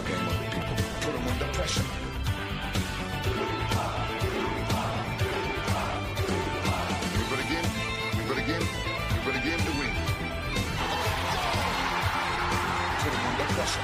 again, my people. Put them under pressure. We got again. We got again to win. Put them under pressure.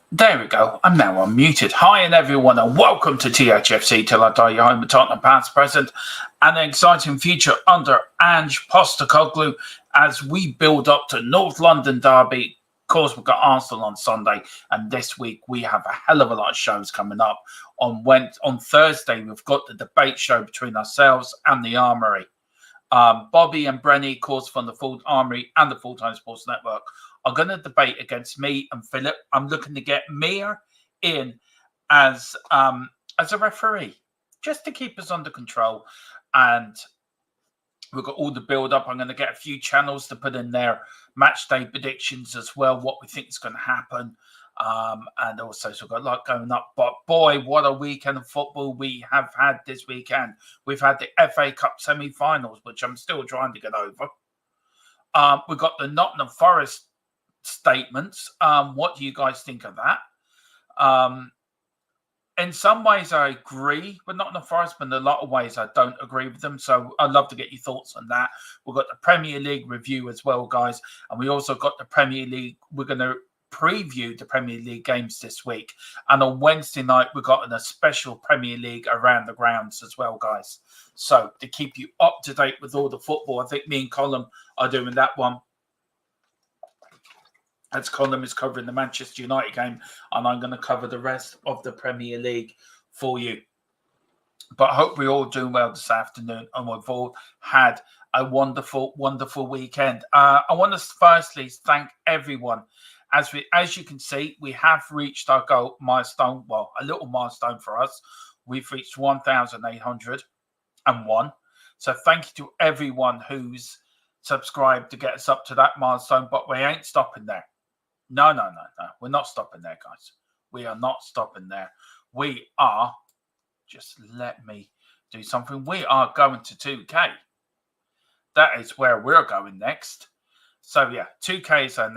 There we go. I'm now unmuted. Hi and everyone, and welcome to Thfc Till I Die, your home with Tottenham past, present, and an exciting future under Ange Postecoglou as we build up to North London derby. Of course, we've got Arsenal on Sunday, and this week we have a hell of a lot of shows coming up. On Thursday, we've got the debate show between ourselves and the Armoury. Bobby and Brenny, of course, from the Full Armoury and the Full Time Sports Network, are going to debate against me and Philip. I'm looking to get Mia in as a referee, just to keep us under control. And we've got all the build-up. I'm going to get a few channels to put in their match day predictions as well, what we think is going to happen. And also, so we've got a lot going up. But boy, what a weekend of football we have had this weekend. We've had the FA Cup semi-finals, which I'm still trying to get over. We've got the Nottingham Forest statements. What do you guys think of that? In some ways, I agree with Nottingham Forest, but in a lot of ways, I don't agree with them. So I'd love to get your thoughts on that. We've got the Premier League review as well, guys. And we also got the Premier League. We're going to preview the Premier League games this week. And on Wednesday night, we've got a special Premier League around the grounds as well, guys. So to keep you up to date with all the football, I think me and Colin are doing that one. As Colin is covering the Manchester United game, and I'm going to cover the rest of the Premier League for you. But I hope we're all doing well this afternoon, and we've all had a wonderful, wonderful weekend. I want to firstly thank everyone. As you can see, we have reached our goal milestone. Well, a little milestone for us. We've reached 1,801. So thank you to everyone who's subscribed to get us up to that milestone. But we ain't stopping there. No. We're not stopping there, guys. We are not stopping there. We are. Just let me do something. We are going to 2K. That is where we're going next. So yeah, 2K is our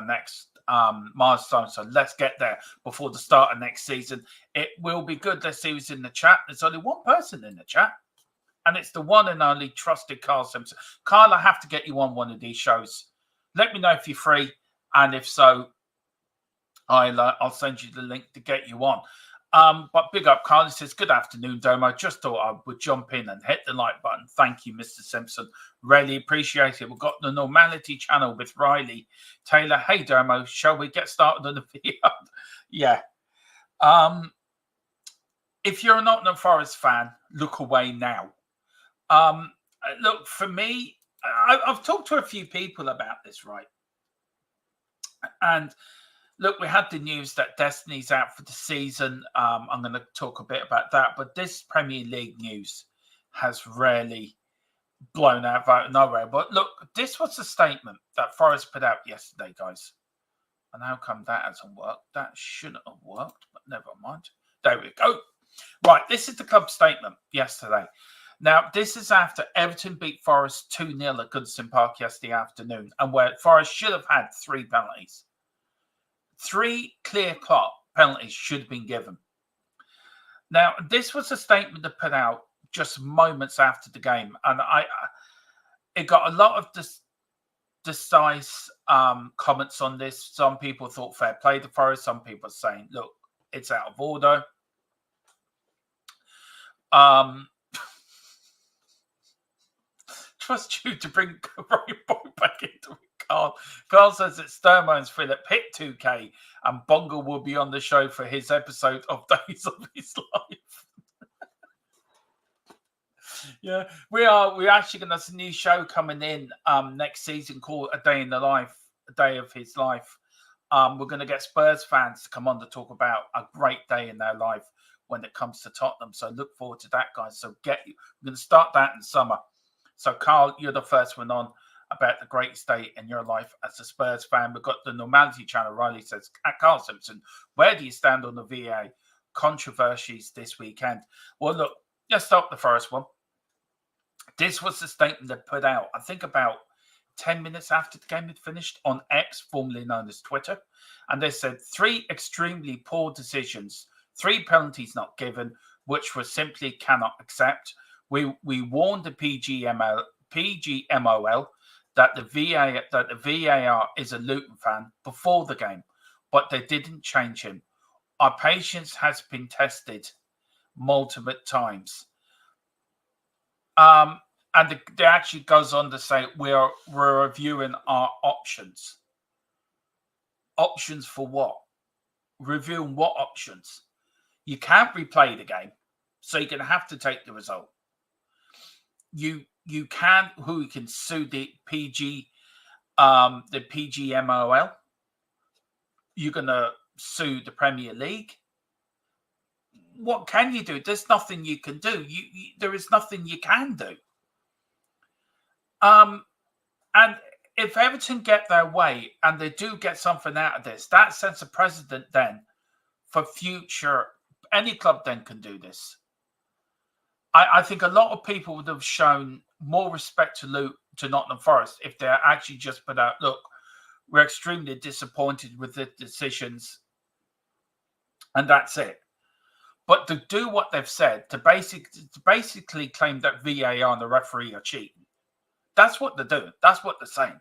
next milestone. So let's get there before the start of next season. It will be good. Let's see who's in the chat. There's only one person in the chat, and it's the one and only trusted Carl Simpson. Carl, I have to get you on one of these shows. Let me know if you're free, and if so, I'll send you the link to get you on. But big up, Carl. He says, good afternoon, Domo. Just thought I would jump in and hit the like button. Thank you, Mr. Simpson. Really appreciate it. We've got the Normality channel with Riley Taylor. Hey, Domo, shall we get started on the video? Yeah. If you're a Nottingham Forest fan, look away now. Look, for me, I've talked to a few people about this, right? And look, we had the news that Destiny's out for the season. I'm going to talk a bit about that. But this Premier League news has really blown out of nowhere. But look, this was a statement that Forest put out yesterday, guys. And how come that hasn't worked? That shouldn't have worked, but never mind. There we go. Right, this is the club statement yesterday. Now, this is after Everton beat Forest 2-0 at Goodison Park yesterday afternoon, and where Forest should have had 3 penalties. 3 clear-cut penalties should have been given. Now, this was a statement that put out just moments after the game, and it got a lot of decisive comments on this. Some people thought fair play to Forest. Some people are saying, look, it's out of order. Trust you to bring Brian Boy back into it, Carl. Carl says it's Sturmo's Philip hit 2K and Bonga will be on the show for his episode of Days of His Life. Yeah, we're actually going to have a new show coming in next season called A Day in the Life, A Day of His Life. We're going to get Spurs fans to come on to talk about a great day in their life when it comes to Tottenham. So look forward to that, guys. So we're going to start that in summer. So, Carl, you're the first one on about the greatest day in your life as a Spurs fan. We've got the Normality channel. Riley says, Carl Simpson, where do you stand on the VA controversies this weekend? Well, look, let's start the first one. This was the statement they put out, I think, about 10 minutes after the game had finished on X, formerly known as Twitter. And they said 3 extremely poor decisions, 3 penalties not given, which we simply cannot accept. We warned the PGMOL that the VAR is a Luton fan before the game, but they didn't change him. Our patience has been tested multiple times. And it actually goes on to say we're reviewing our options. Options for what? Reviewing what options? You can't replay the game, so you're going to have to take the result. You can sue the PGMOL. You're going to sue the Premier League. What can you do? There's nothing you can do. There is nothing you can do. And if Everton get their way and they do get something out of this, that sets a precedent then for future. Any club then can do this. I think a lot of people would have shown more respect to Nottingham Forest if they actually just put out, look, we're extremely disappointed with the decisions, and that's it. But to do what they've said, to basically claim that VAR and the referee are cheating, that's what they're doing. That's what they're saying.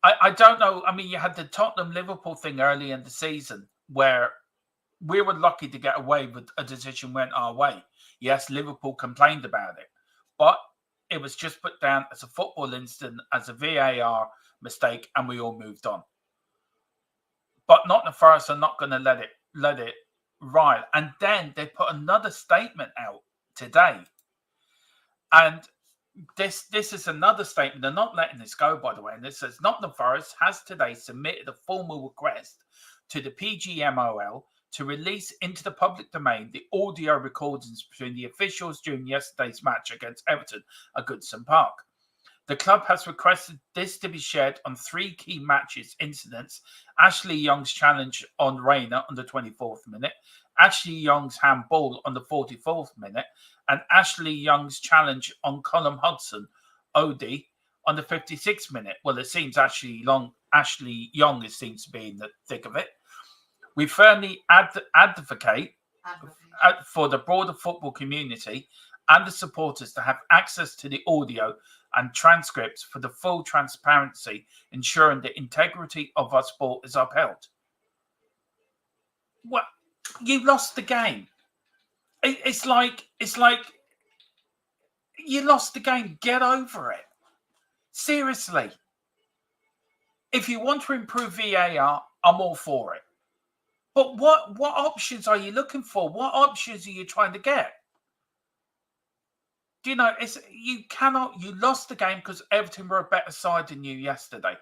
I don't know. I mean, you had the Tottenham-Liverpool thing early in the season where we were lucky to get away with a decision went our way. Yes, Liverpool complained about it, but it was just put down as a football incident, as a VAR mistake, and we all moved on. But Nottingham Forest are not going to let it ride. And then they put another statement out today, and this is another statement. They're not letting this go, by the way. And it says Nottingham Forest has today submitted a formal request to the PGMOL to release into the public domain the audio recordings between the officials during yesterday's match against Everton at Goodison Park. The club has requested this to be shared on 3 key matches incidents: Ashley Young's challenge on Reina on the 24th minute, Ashley Young's handball on the 44th minute, and Ashley Young's challenge on Colm Hudson Odoi on the 56th minute. Well, it seems Ashley Young seems to be in the thick of it. We firmly advocate for the broader football community and the supporters to have access to the audio and transcripts for the full transparency, ensuring the integrity of our sport is upheld. Well, you lost the game. It's like you lost the game. Get over it. Seriously. If you want to improve VAR, I'm all for it. But what options are you looking for? What options are you trying to get? Do you know, you lost the game because Everton were a better side than you yesterday.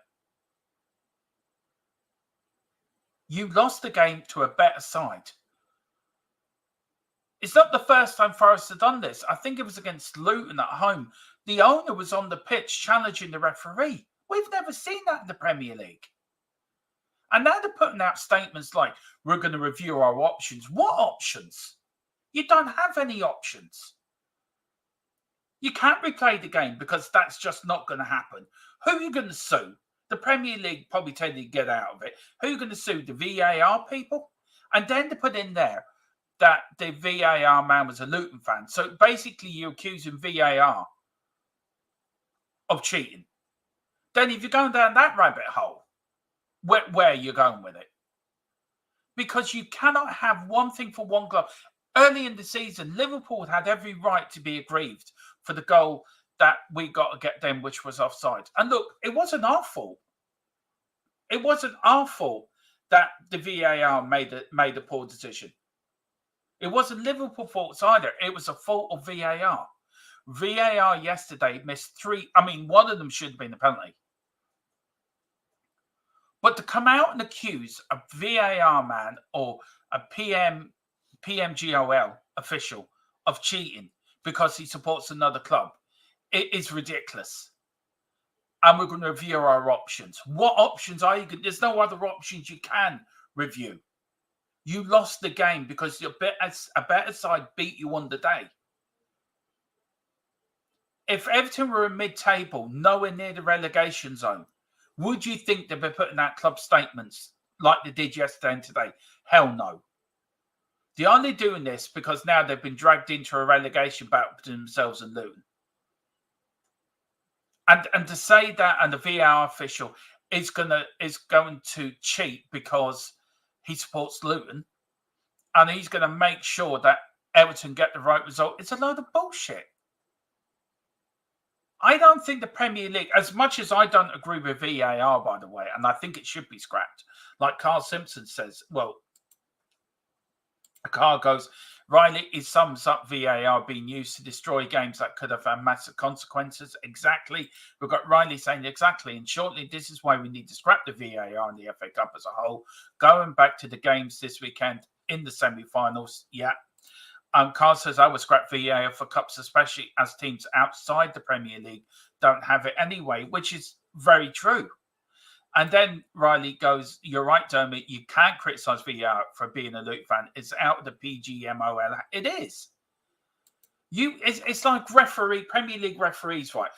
You lost the game to a better side. It's not the first time Forest have done this. I think it was against Luton at home. The owner was on the pitch challenging the referee. We've never seen that in the Premier League. And now they're putting out statements like, we're going to review our options. What options? You don't have any options. You can't replay the game because that's just not going to happen. Who are you going to sue? The Premier League probably tell you to get out of it. Who are you going to sue? The VAR people? And then to put in there that the VAR man was a Luton fan. So basically you're accusing VAR of cheating. Then if you're going down that rabbit hole, where are you going with it? Because you cannot have one thing for one goal. Early in the season, Liverpool had every right to be aggrieved for the goal that we got to get them, which was offside. And look, it wasn't our fault. It wasn't our fault that the VAR made a poor decision. It wasn't Liverpool's fault either. It was a fault of VAR. VAR yesterday missed 3. I mean, one of them should have been a penalty. But to come out and accuse a VAR man or a PMGOL official of cheating because he supports another club, it is ridiculous. And we're going to review our options. What options are you going to? There's no other options you can review. You lost the game because a better side beat you on the day. If Everton were in mid-table, nowhere near the relegation zone, would you think they'd be putting out club statements like they did yesterday and today? Hell no. They're only doing this because now they've been dragged into a relegation battle between themselves and Luton. And to say that and the VAR official is going to cheat because he supports Luton and he's going to make sure that Everton get the right result, it's a load of bullshit. I don't think the Premier League, as much as I don't agree with VAR, by the way, and I think it should be scrapped, like Carl Simpson says, well, Carl goes, Riley, it sums up VAR being used to destroy games that could have had massive consequences. Exactly. We've got Riley saying exactly. And shortly, this is why we need to scrap the VAR and the FA Cup as a whole. Going back to the games this weekend in the semi-finals, yeah. Carl says, I would scrap VAR for cups, especially as teams outside the Premier League don't have it anyway, which is very true. And then Riley goes, you're right, Dermot, you can't criticise VAR for being a Luton fan. It's out of the PGMOL. It is. It's like Premier League referees, right?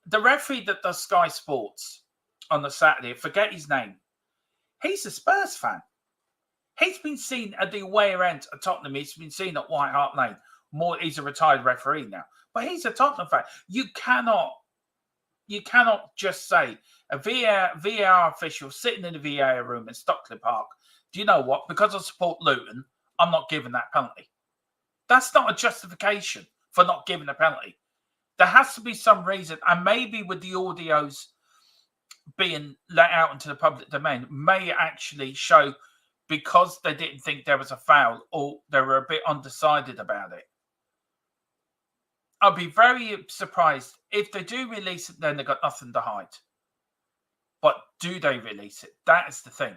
The referee that does Sky Sports on the Saturday, forget his name, he's a Spurs fan. He's been seen at the away end at Tottenham. He's been seen at White Hart Lane. He's a retired referee now. But he's a Tottenham fan. You cannot You cannot just say a VAR official sitting in the VAR room in Stockley Park, do you know what? Because I support Luton, I'm not giving that penalty. That's not a justification for not giving a penalty. There has to be some reason, and maybe with the audios being let out into the public domain, may actually show because they didn't think there was a foul or they were a bit undecided about it. I'll be very surprised if they do release it, then they've got nothing to hide. But do they release it? That is the thing.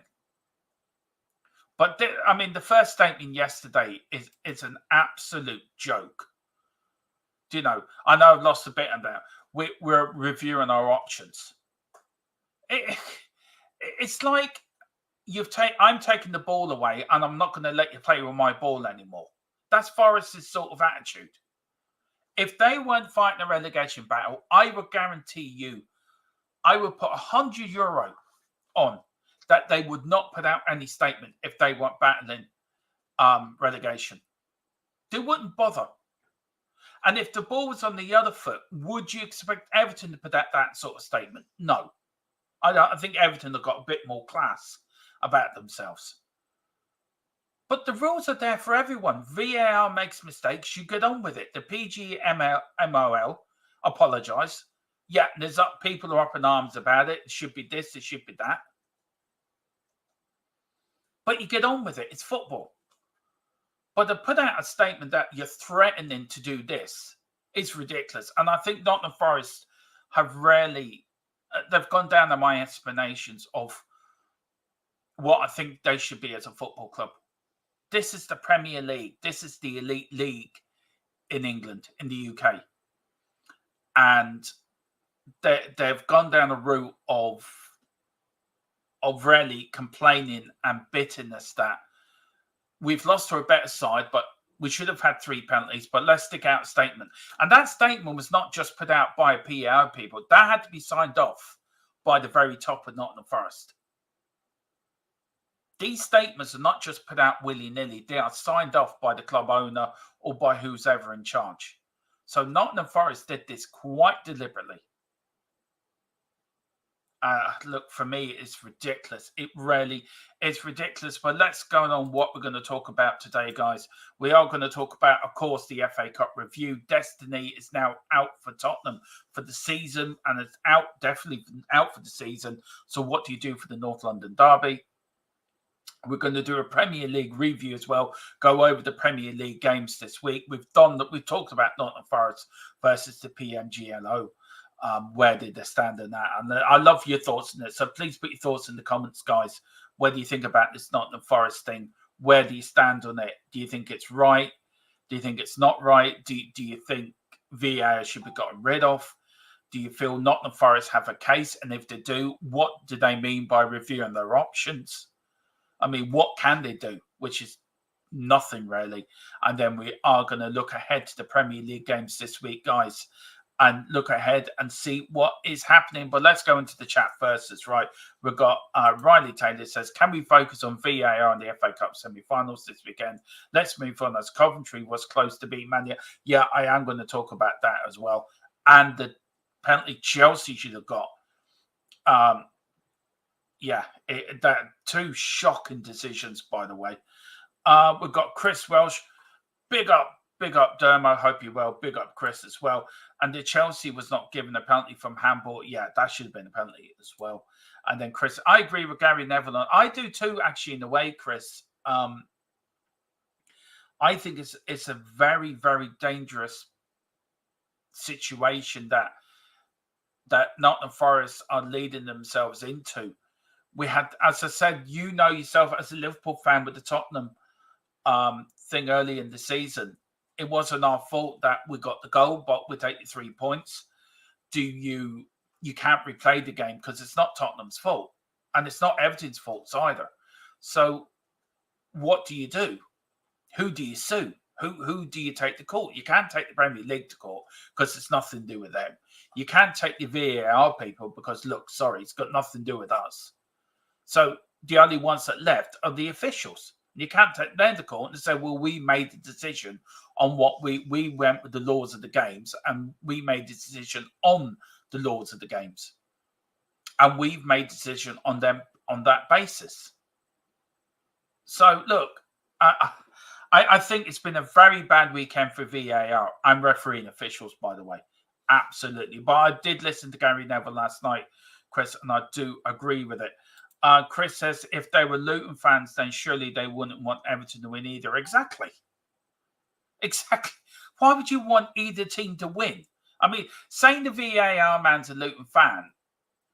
But the first statement yesterday is an absolute joke. Do you know? I know I've lost a bit on that. We're reviewing our options. It's like I'm taking the ball away and I'm not going to let you play with my ball anymore. That's Forest's sort of attitude. If they weren't fighting a relegation battle, I would guarantee you, I would put €100 on that they would not put out any statement if they weren't battling relegation. They wouldn't bother. And if the ball was on the other foot, would you expect Everton to put out that sort of statement? No. I think Everton have got a bit more class about themselves. But the rules are there for everyone. VAR makes mistakes. You get on with it. The PGMOL apologise. Yeah, people are up in arms about it. It should be this. It should be that. But you get on with it. It's football. But to put out a statement that you're threatening to do this is ridiculous. And I think Nottingham Forest have they've gone down to my explanations of what I think they should be as a football club. This is the Premier League. This is the elite league in England, in the UK. And they've gone down a route of really complaining and bitterness that we've lost to a better side, but we should have had 3 penalties, but let's stick out a statement. And that statement was not just put out by PAO people. That had to be signed off by the very top of Nottingham Forest. These statements are not just put out willy-nilly. They are signed off by the club owner or by who's ever in charge. So Nottingham Forest did this quite deliberately. Look, for me, it's ridiculous. It really is ridiculous. But let's go on what we're going to talk about today, guys. We are going to talk about, of course, the FA Cup review. Destiny is now out for Tottenham for the season, and it's definitely out for the season. So what do you do for the North London derby? We're going to do a Premier League review as well, go over the Premier League games this week. We've talked about Nottingham Forest versus the PMGLO. Where did they stand in that? And I love your thoughts on it. So please put your thoughts in the comments, guys. What do you think about this Nottingham Forest thing? Where do you stand on it? Do you think it's right? Do you think it's not right? Do you think VAR should be gotten rid of? Do you feel Nottingham Forest have a case? And if they do, what do they mean by reviewing their options? I mean, what can they do? Which is nothing really. And then we are going to look ahead to the Premier League games this week, guys, and look ahead and see what is happening. But let's go into the chat first. That's right. We've got Riley Taylor says, can we focus on VAR in the FA Cup semi-finals this weekend? Let's move on, as Coventry was close to beat Man United. Yeah, I am going to talk about that as well. And the penalty Chelsea should have got. That 2 shocking decisions, by the way. We've got Chris Welsh. Big up, Dermo. Hope you're well. Big up, Chris, as well. And the Chelsea was not given a penalty from handball. Yeah, that should have been a penalty as well. And then Chris, I agree with Gary Neville. I do too, actually, in a way, Chris. I think it's a very, very dangerous situation that Nottingham Forest are leading themselves into. We had, as I said, you know yourself as a Liverpool fan with the Tottenham thing early in the season. It wasn't our fault that we got the goal, but we take the 3 points. You can't replay the game because it's not Tottenham's fault. And it's not Everton's fault either. So what do you do? Who do you sue? Who do you take to court? You can't take the Premier League to court because it's nothing to do with them. You can't take the VAR people because, look, sorry, it's got nothing to do with us. So the only ones that left are the officials. You can't take them to court and say, well, we made the decision on what we went with the laws of the games and we made the decision on the laws of the games. And we've made decision on them on that basis. So, look, I think it's been a very bad weekend for VAR and refereeing officials, by the way. Absolutely. But I did listen to Gary Neville last night, Chris, and I do agree with it. Chris says if they were Luton fans, then surely they wouldn't want Everton to win either. Exactly. Exactly. Why would you want either team to win? I mean, saying the VAR man's a Luton fan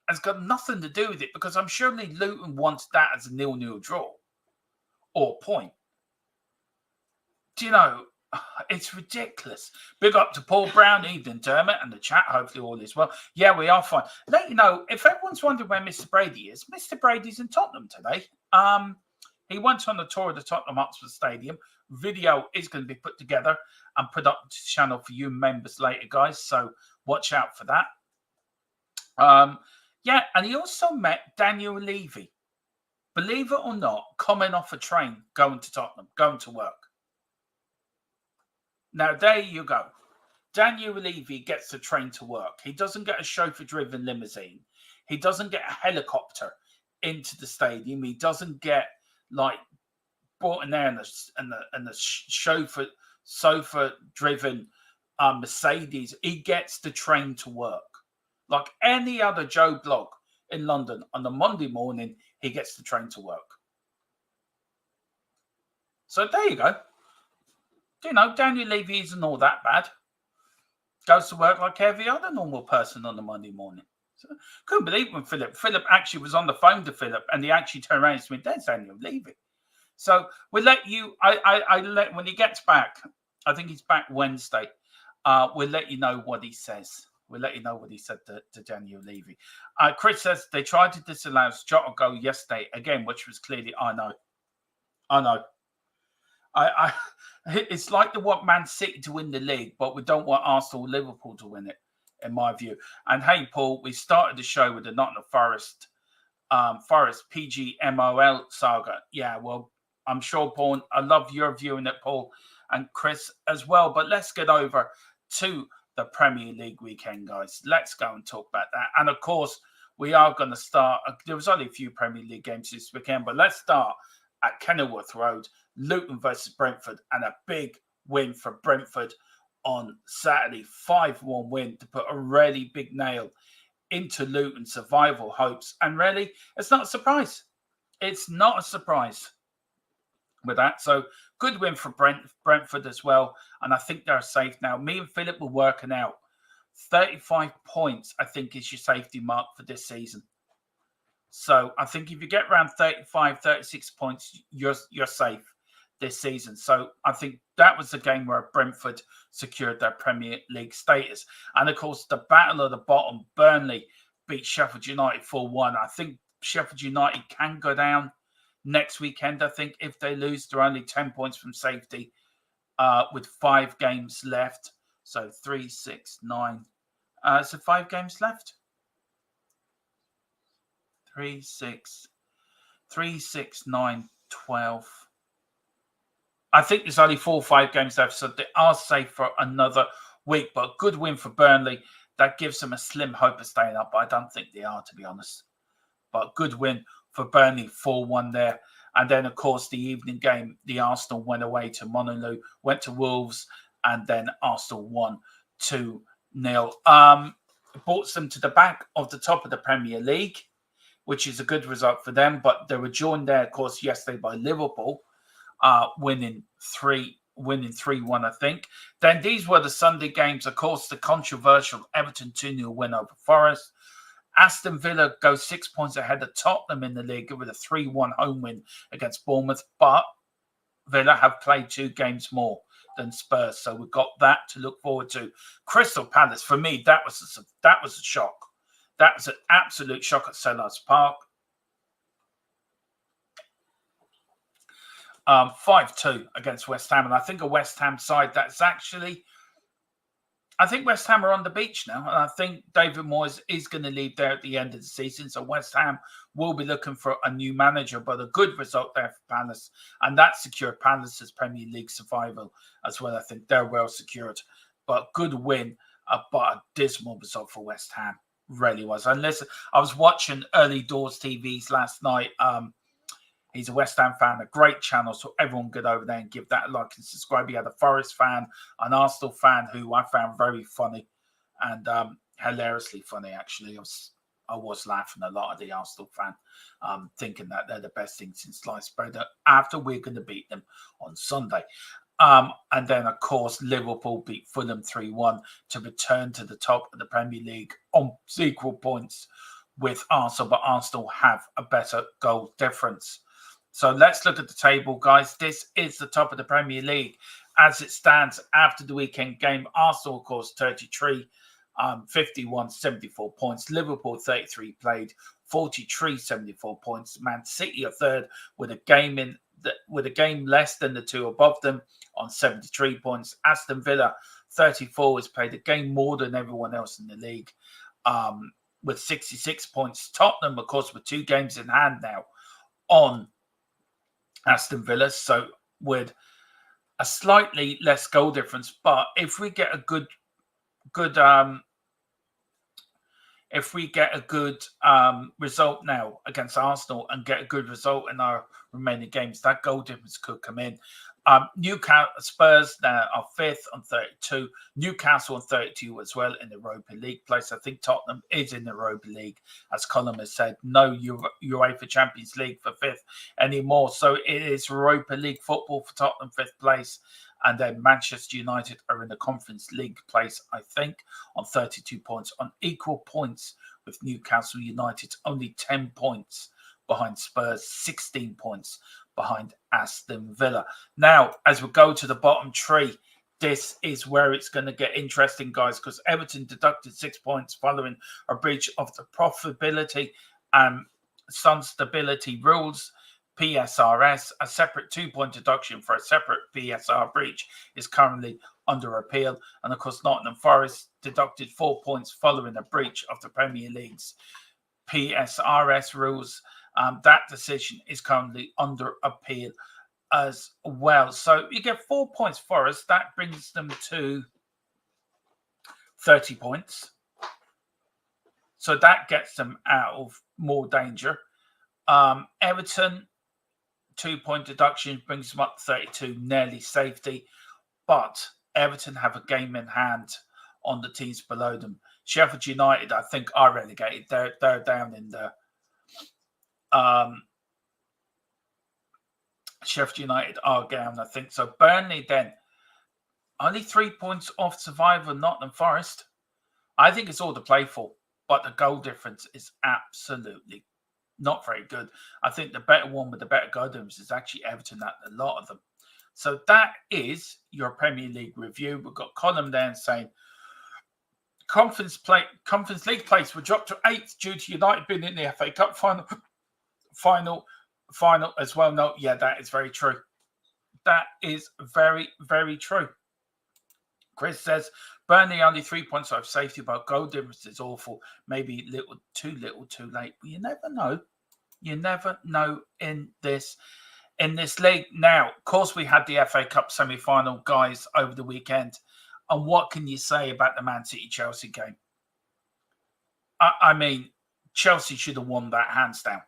has got nothing to do with it, because I'm surely Luton wants that as a 0-0 draw or point. Do you know, it's ridiculous. Big up to Paul Brown, Ethan Dermot, and the chat. Hopefully all is well. Yeah, we are fine. Let you know, if everyone's wondering where Mr. Brady is, Mr. Brady's in Tottenham today. He went on the tour of the Tottenham Hotspur Stadium. Video is going to be put together and put up to the channel for you members later, guys. So watch out for that. Yeah, and he also met Daniel Levy. Believe it or not, coming off a train, going to Tottenham, going to work. Now, there you go. Daniel Levy gets the train to work. He doesn't get a chauffeur-driven limousine. He doesn't get a helicopter into the stadium. He doesn't get, like, brought in there in the chauffeur-driven Mercedes. He gets the train to work. Like any other Joe Blogg in London on the Monday morning, he gets the train to work. So there you go. You know, Daniel Levy isn't all that bad. Goes to work like every other normal person on the Monday morning. So, couldn't believe when Philip actually was on the phone to Philip, and he actually turned around and said, "There's Daniel Levy." So we'll let you. I let when he gets back. I think he's back Wednesday. We'll let you know what he says. We'll let you know what he said to Daniel Levy. Chris says they tried to disallow Jota goal yesterday again, which was clearly I know. It's like they want Man City to win the league, but we don't want Arsenal or Liverpool to win it, in my view. And hey, Paul, we started the show with the Nottingham Forest PGMOL saga. Yeah, well, I'm sure, Paul, I love your viewing it, Paul, and Chris as well. But let's get over to the Premier League weekend, guys. Let's go and talk about that. And of course, we are going to start. There was only a few Premier League games this weekend, but let's start at Kenilworth Road, Luton versus Brentford, and a big win for Brentford on Saturday. 5-1 win to put a really big nail into Luton's survival hopes. And really, it's not a surprise. It's not a surprise with that. So good win for Brentford as well. And I think they're safe now. Me and Philip were working out 35 points, I think, is your safety mark for this season. So I think if you get around 35, 36 points, you're safe this season. So I think that was the game where Brentford secured their Premier League status. And of course, the battle of the bottom, Burnley beat Sheffield United 4-1. I think Sheffield United can go down next weekend. I think if they lose, they're only 10 points from safety with 5 games left. So 3, 6, 9. So 5 games left. 3, 6, 9, 12. I think there's only 4 or 5 games left, so they are safe for another week. But good win for Burnley. That gives them a slim hope of staying up. But I don't think they are, to be honest. But good win for Burnley, 4-1 there. And then, of course, the evening game, the Arsenal went away to Monolou, went to Wolves, and then Arsenal won 2-0. Brought them to the back of the top of the Premier League, which is a good result for them. But they were joined there, of course, yesterday by Liverpool, winning 3-1, I think. Then these were the Sunday games. Of course, the controversial Everton 2-0 win over Forest. Aston Villa go 6 points ahead of Tottenham in the league with a 3-1 home win against Bournemouth. But Villa have played 2 games more than Spurs, so we've got that to look forward to. Crystal Palace, for me, that was a shock. That was an absolute shock at Selhurst Park. 5-2 against West Ham. And I think a West Ham side that's actually... I think West Ham are on the beach now. And I think David Moyes is going to leave there at the end of the season. So West Ham will be looking for a new manager. But a good result there for Palace. And that secured Palace's Premier League survival as well. I think they're well secured. But good win but a dismal result for West Ham. Really was. And listen, I was watching Early Doors TVs last night. He's a West Ham fan, a great channel, so everyone get over there and give that a like and subscribe. He had a Forest fan, an Arsenal fan who I found very funny and hilariously funny, actually. I was laughing a lot at the Arsenal fan, thinking that they're the best thing since sliced bread after we're going to beat them on Sunday. And then, of course, Liverpool beat Fulham 3-1 to return to the top of the Premier League on equal points with Arsenal, but Arsenal have a better goal difference. So let's look at the table, guys. This is the top of the Premier League as it stands after the weekend game. Arsenal, of course, 33, 51, 74 points. Liverpool, 33 played, 43, 74 points. Man City are third with a game less than the two above them on 73 points. Aston Villa, 34, has played a game more than everyone else in the league with 66 points. Tottenham, of course, with 2 games in hand now on Aston Villa, so with a slightly less goal difference. But if we get a good result now against Arsenal and get a good result in our remaining games, that goal difference could come in. Newcastle Spurs now are 5th on 32. Newcastle on 32 as well in the Europa League place. I think Tottenham is in the Europa League, as Colin has said. No UEFA Champions League for 5th anymore. So it is Europa League football for Tottenham, 5th place. And then Manchester United are in the Conference League place, I think, on 32 points, on equal points with Newcastle United, only 10 points behind Spurs, 16 points behind Aston Villa. Now, as we go to the bottom tree, this is where it's going to get interesting, guys, because Everton deducted 6 points following a breach of the profitability and Sun stability rules. PSRS, a separate 2-point deduction for a separate PSR breach, is currently under appeal. And of course, Nottingham Forest deducted 4 points following a breach of the Premier League's PSRS rules. That decision is currently under appeal as well. So you get 4 points for us. That brings them to 30 points. So that gets them out of more danger. Everton, 2-point deduction brings them up to 32, nearly safety. But Everton have a game in hand on the teams below them. Sheffield United, I think, are relegated. They're down in the Sheffield United are down, I think. So Burnley then, only 3 points off survival, Nottingham Forest. I think it's all to play for, but the goal difference is absolutely not very good. I think the better one with the better goal difference is actually Everton at a lot of them. So that is your Premier League review. We've got Colin there saying Conference League place were dropped to 8th due to United being in the FA Cup final as well. No, yeah, that is very true. That is very, very true. Chris says Burnley only 3 points off safety, but goal difference is awful. Maybe too little, too late. But you never know. You never know in this league. Now, of course, we had the FA Cup semi-final, guys, over the weekend. And what can you say about the Man City-Chelsea game? I mean, Chelsea should have won that hands down.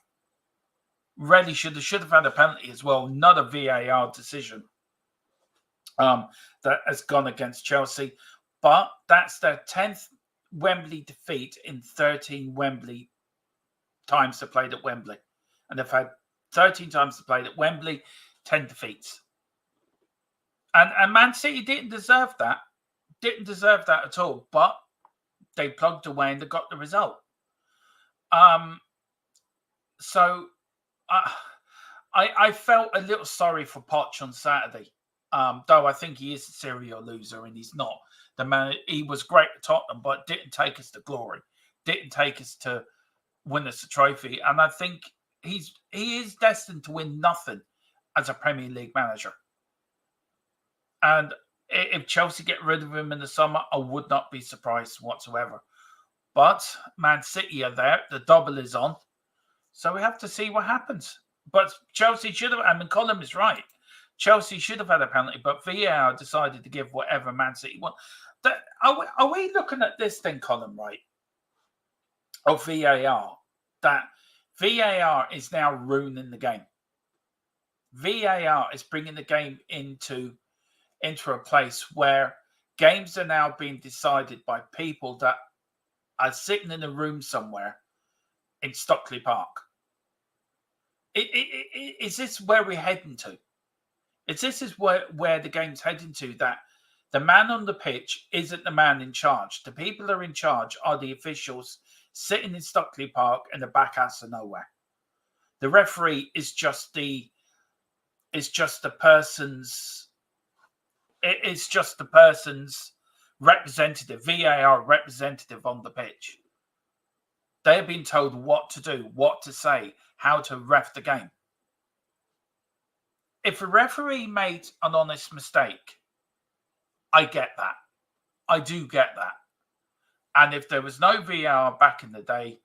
Really should have had a penalty as well. Not a VAR decision that has gone against Chelsea. But that's their 10th Wembley defeat in 13 Wembley times they played at Wembley. And they've had 13 times they played at Wembley, 10 defeats. And Man City didn't deserve that. Didn't deserve that at all. But they plugged away and they got the result. So I felt a little sorry for Poch on Saturday. Though I think he is a serial loser and he's not. The man, he was great at Tottenham, but didn't take us to glory. Didn't take us to win us a trophy. And I think he is destined to win nothing as a Premier League manager. And if Chelsea get rid of him in the summer, I would not be surprised whatsoever. But Man City are there. The double is on. So we have to see what happens. But Chelsea should have, I mean, Colin is right. Chelsea should have had a penalty, but VAR decided to give whatever Man City want. Are we looking at this thing, Colin, right? Of VAR, that VAR is now ruining the game. VAR is bringing the game into a place where games are now being decided by people that are sitting in a room somewhere in Stockley Park. Is this where we're heading to? This is where the game's heading to, that the man on the pitch isn't the man in charge. The people that are in charge are the officials sitting in Stockley Park in the back ass of nowhere. The referee is just the person's representative, VAR representative on the pitch. They have been told what to do, what to say, how to ref the game. If a referee made an honest mistake, I get that. I do get that. And if there was no VAR back in the day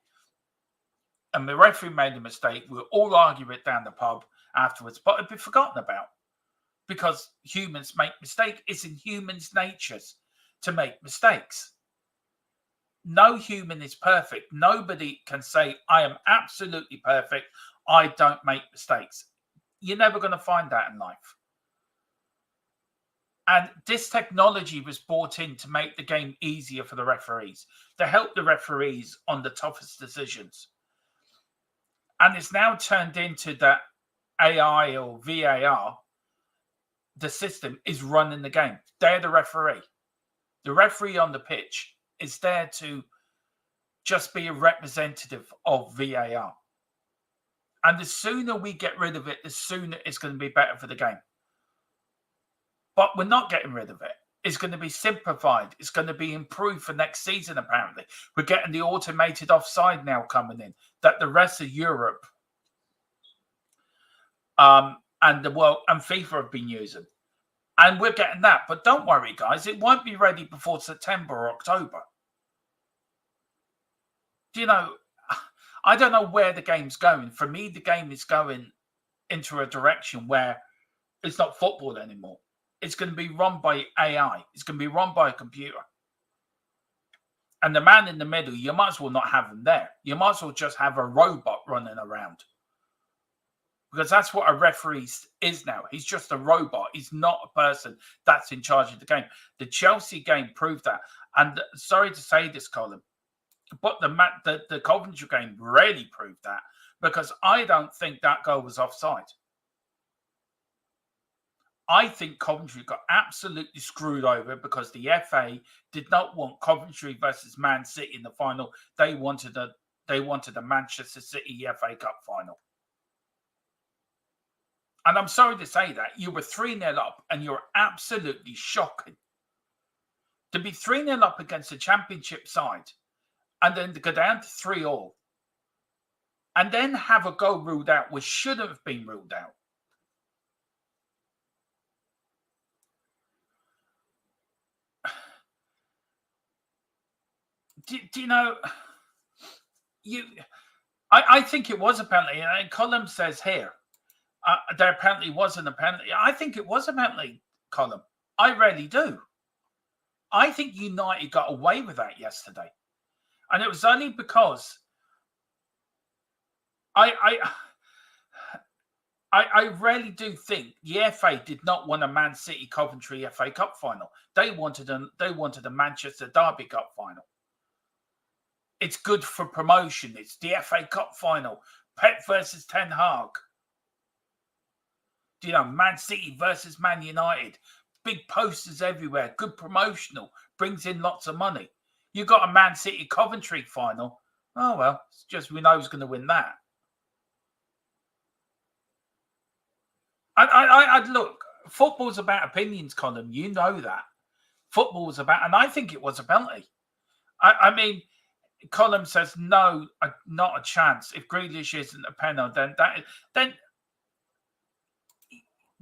and the referee made a mistake, we'll all argue it down the pub afterwards, but it'd be forgotten about because humans make mistakes. It's in humans' natures to make mistakes. No human is perfect. Nobody can say, I am absolutely perfect. I don't make mistakes. You're never going to find that in life. And this technology was brought in to make the game easier for the referees, to help the referees on the toughest decisions. And it's now turned into that AI or VAR, the system is running the game. They're the referee. The referee on the pitch is there to just be a representative of VAR. And the sooner we get rid of it, the sooner it's going to be better for the game. But we're not getting rid of it. It's going to be simplified. It's going to be improved for next season, apparently. We're getting the automated offside now coming in that the rest of Europe and the world and FIFA have been using. And we're getting that. But don't worry, guys. It won't be ready before September or October. Do you know, I don't know where the game's going. For me, the game is going into a direction where it's not football anymore. It's going to be run by AI. It's going to be run by a computer. And the man in the middle, you might as well not have him there. You might as well just have a robot running around. Because that's what a referee is now. He's just a robot. He's not a person that's in charge of the game. The Chelsea game proved that. And sorry to say this, Colin, but the Coventry game really proved that, because I don't think that goal was offside. I think Coventry got absolutely screwed over because the FA did not want Coventry versus Man City in the final. They wanted a Manchester City FA Cup final. And I'm sorry to say that. You were 3-0 up and you're absolutely shocking. To be 3-0 up against a championship side and then to go down to 3-3 and then have a goal ruled out which shouldn't have been ruled out. Do you know, I think it was a penalty. And Colin says here, there apparently wasn't a penalty. I think it was a penalty, Colin. I really do. I think United got away with that yesterday. And it was only because I really do think the FA did not want a Man City Coventry FA Cup final. They wanted a Manchester Derby Cup final. It's good for promotion. It's the FA Cup final. Pep versus Ten Hag. You know, Man City versus Man United. Big posters everywhere. Good promotional. Brings in lots of money. You got a Man City Coventry final. Oh, well, it's just we know who's going to win that. I look, football's about opinions, Colin. You know that. Football's about, and I think it was a penalty. I mean, Colin says, no, not a chance. If Grealish isn't a penalty, then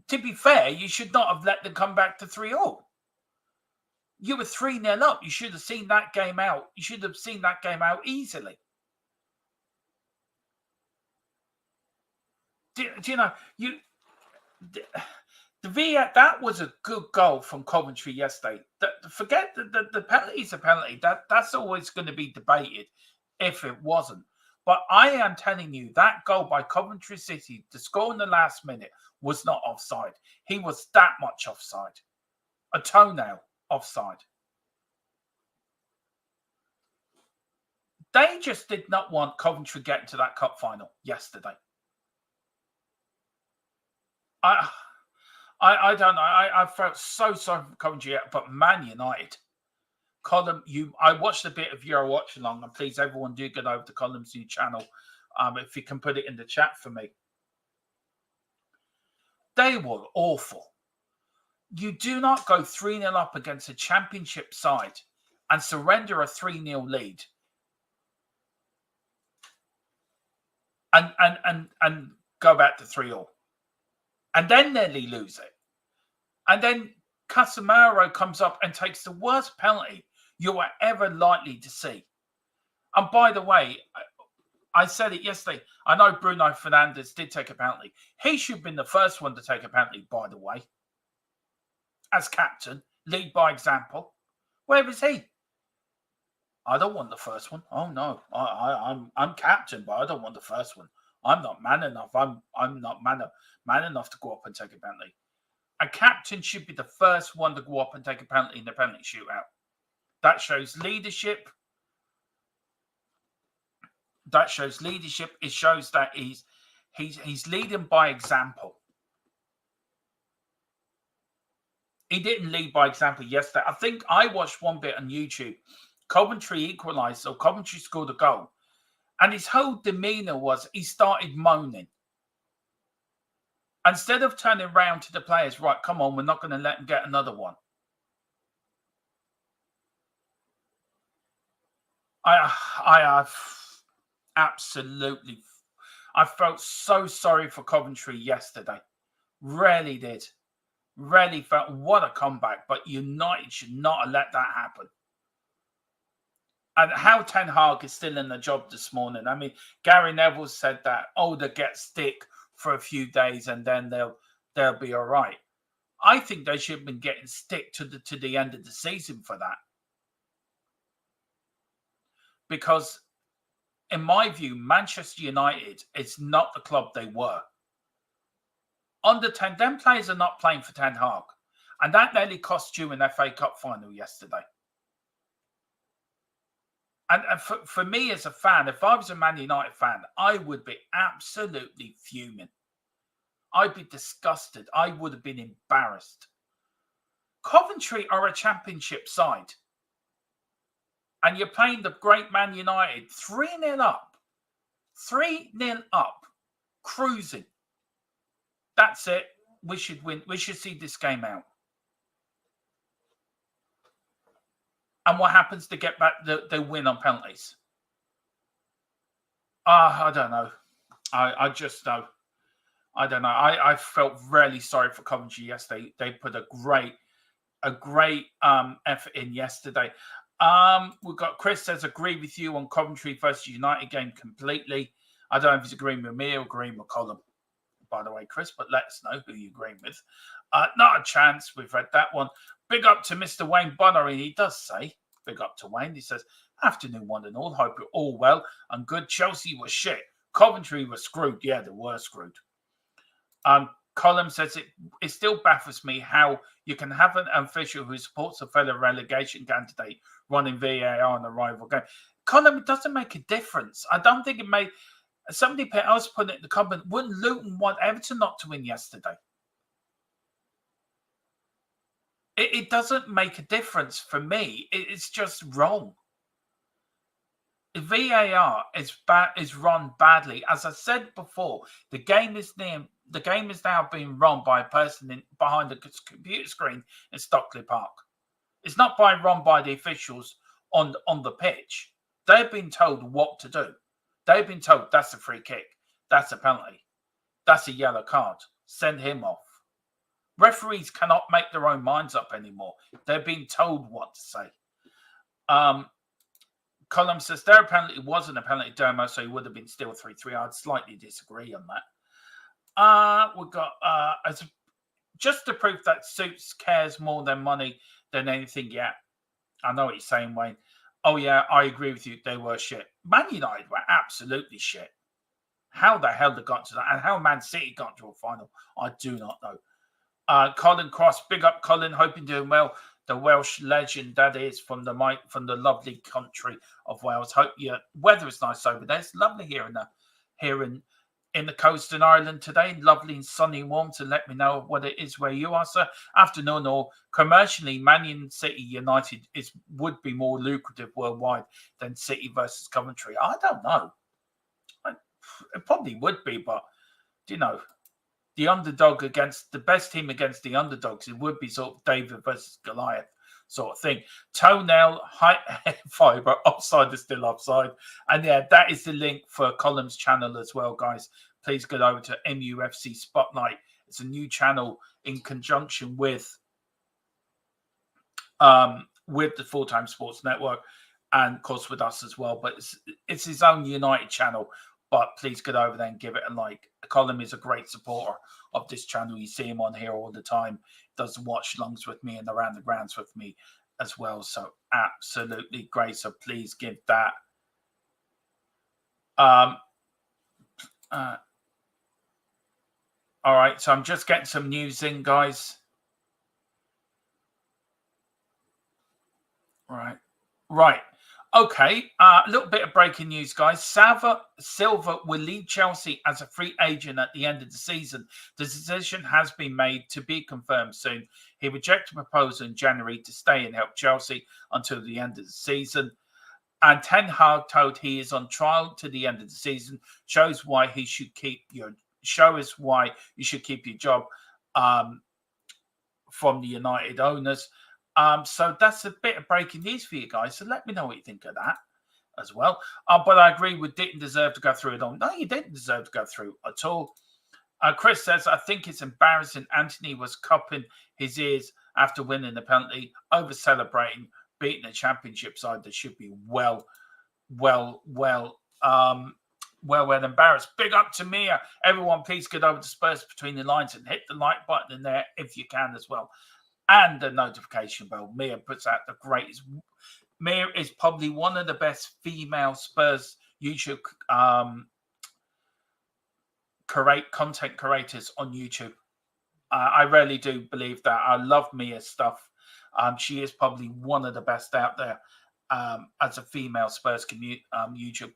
to be fair, you should not have let them come back to 3-3. You were 3-0 up. You should have seen that game out. You should have seen that game out easily. Do you know, The VAR, that was a good goal from Coventry yesterday. Forget the penalty is a penalty. That's always going to be debated if it wasn't. But I am telling you, that goal by Coventry City to score in the last minute was not offside. He was that much offside. A toenail offside. They just did not want Coventry getting to that cup final yesterday. I don't know. I felt so sorry for Coventry, but Man United, Colin, I watched a bit of your watch along, and please, everyone, do get over to Colin's new channel. If you can put it in the chat for me. They were awful. You do not go 3-0 up against a championship side and surrender a 3-0 lead and go back to 3-0. And then nearly lose it. And then Casemiro comes up and takes the worst penalty you are ever likely to see. And by the way, I said it yesterday. I know Bruno Fernandes did take a penalty. He should have been the first one to take a penalty, by the way. As captain, lead by example. Where was he? I don't want the first one. Oh no, I'm captain, but I don't want the first one. I'm not man enough. I'm not man enough to go up and take a penalty. A captain should be the first one to go up and take a penalty in the penalty shootout. That shows leadership. That shows leadership. It shows that he's leading by example. He didn't lead by example yesterday. I think I watched one bit on YouTube. Coventry equalised, so Coventry scored a goal. And his whole demeanour was he started moaning. Instead of turning around to the players, right, come on, we're not going to let him get another one. I absolutely, I felt so sorry for Coventry yesterday. Really did. Really felt what a comeback, but United should not have let that happen. And how Ten Hag is still in the job this morning. I mean, Gary Neville said that, they'll get stick for a few days and then they'll be all right. I think they should have been getting stick to the end of the season for that. Because in my view, Manchester United is not the club they were. Under 10, them players are not playing for Ten Hag. And that nearly cost you an FA Cup final yesterday. And for me as a fan, if I was a Man United fan, I would be absolutely fuming. I'd be disgusted. I would have been embarrassed. Coventry are a championship side. And you're playing the great Man United 3-0 up. 3-0 up. Cruising. That's it. We should win. We should see this game out. And what happens to get back the win on penalties? I don't know. I just know. I don't know. I felt really sorry for Coventry yesterday. They put a great effort in yesterday. We've got Chris says, agree with you on Coventry versus United game completely. I don't know if he's agreeing with me or agreeing with Colin, by the way, Chris, but let us know who you're agreeing with. Not a chance. We've read that one. Big up to Mr. Wayne Bonner. He does say, big up to Wayne. He says, afternoon, one and all. Hope you're all well and good. Chelsea was shit. Coventry was screwed. Yeah, they were screwed. Colin says, it still baffles me how you can have an official who supports a fellow relegation candidate running VAR in a rival game. Colin, it doesn't make a difference. I don't think it made... Somebody else put it in the comment, wouldn't Luton want Everton not to win yesterday? It doesn't make a difference for me. It's just wrong. VAR is run badly. As I said before, the game is now being run by a person behind the computer screen in Stockley Park. It's not run by the officials on the pitch. They've been told what to do. They've been told that's a free kick, that's a penalty, that's a yellow card. Send him off. Referees cannot make their own minds up anymore. They're being told what to say. Colin says there apparently wasn't a penalty, Dermo, so he would have been still 3-3. I'd slightly disagree on that. We've got just to prove that Suits cares more than money than anything. Yeah, I know what you're saying, Wayne. Oh, yeah, I agree with you. They were shit. Man United were absolutely shit. How the hell they got to that and how Man City got to a final, I do not know. Colin Cross, big up, Colin. Hope you're doing well. The Welsh legend that is from the lovely country of Wales. Hope your weather is nice over there. It's lovely here in the coast in Ireland today. Lovely and sunny and warm. So let me know what it is where you are, sir. Afternoon or commercially, Man City United would be more lucrative worldwide than City versus Coventry. I don't know. It probably would be, but the underdog against the best team against the underdogs, it would be sort of David versus Goliath sort of thing. Toenail, height, fiber, offside is still offside. And yeah, that is the link for Colin's channel as well, guys. Please go over to MUFC Spotlight. It's a new channel in conjunction with the Full-Time Sports Network and of course with us as well. But it's his own United channel. But please get over there and give it a like. Colin is a great supporter of this channel. You see him on here all the time. Does watch-alongs with me and around the grounds with me as well. So absolutely great. So please give that. All right. So I'm just getting some news in, guys. Right. Okay, a little bit of breaking news, guys. Silva will leave Chelsea as a free agent at the end of the season. The decision has been made to be confirmed soon. He rejected a proposal in January to stay and help Chelsea until the end of the season. And Ten Hag told he is on trial to the end of the season. Shows why you should keep your job from the United owners. So that's a bit of breaking news for you guys. So let me know what you think of that as well. But I agree with didn't deserve to go through it all. No, you didn't deserve to go through at all. Chris says, I think it's embarrassing. Anthony was cupping his ears after winning the penalty, over celebrating, beating the championship side that should be well embarrassed. Big up to Mia. Everyone, please get over to Spurs Between the Lines and hit the like button in there if you can as well. And the notification bell. Mia puts out the greatest. Mia is probably one of the best female Spurs YouTube content creators on YouTube. I really do believe that. I love Mia's stuff. She is probably one of the best out there as a female Spurs YouTube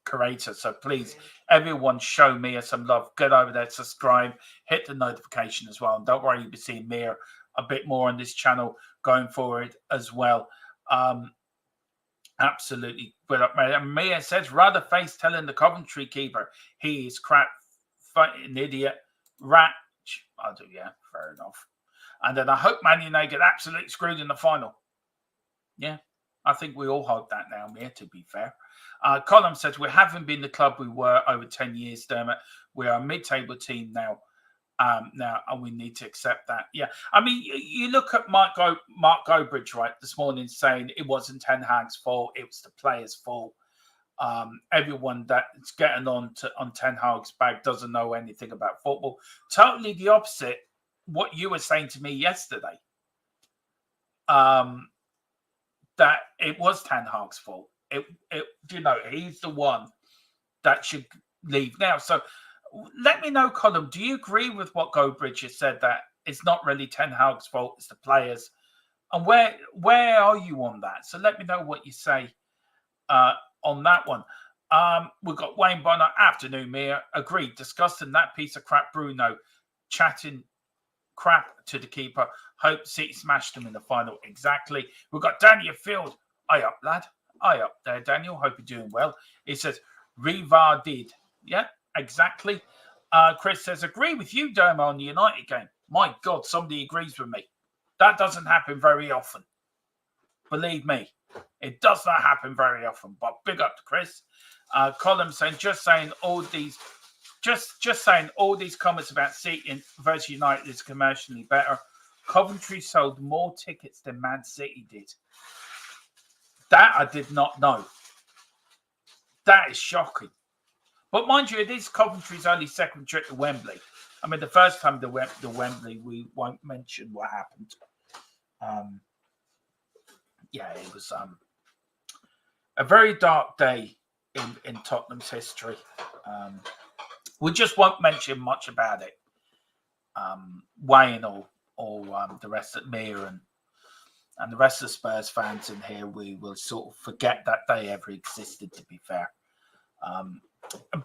creator. So please, everyone, show Mia some love. Get over there, subscribe, hit the notification as well. And don't worry, you'll be seeing Mia a bit more on this channel going forward as well. Absolutely. But Mia says, rather face telling the Coventry keeper he is crap, fighting idiot, rat. I'll do, yeah, fair enough. And then I hope Man United get absolutely screwed in the final. Yeah, I think we all hope that now, Mia, to be fair. Colin says, we haven't been the club we were over 10 years, Dermot. We are a mid-table team now. And we need to accept that. Yeah, I mean, you look at Mark Gobridge, right, this morning saying it wasn't Ten Hag's fault, it was the players' fault. Everyone that's getting on Ten Hag's back doesn't know anything about football. Totally the opposite what you were saying to me yesterday. That it was Ten Hag's fault. He's the one that should leave now. So let me know, Colin, do you agree with what Gobridge has said, that it's not really Ten Hag's fault, it's the players? And where are you on that? So let me know what you say on that one. We've got Wayne Bonner. Afternoon, Mia. Agreed. Disgusting, that piece of crap Bruno chatting crap to the keeper. Hope City smashed them in the final. Exactly. We've got Daniel Field. Aye up, lad. Aye up there, Daniel. Hope you're doing well. He says, Rivar did. Yeah, exactly. Chris says, agree with you, Dermo, on the United game. My God, somebody agrees with me. That doesn't happen very often. Believe me, it does not happen very often. But big up to Chris. Colin saying, just saying all these comments about City versus United is commercially better. Coventry sold more tickets than Man City did. That I did not know. That is shocking. But mind you, it is Coventry's only second trip to Wembley. I mean, the first time they went to Wembley, we won't mention what happened. It was a very dark day in Tottenham's history. We just won't mention much about it. Wayne or the rest of me and the rest of the Spurs fans in here, we will sort of forget that day ever existed, to be fair.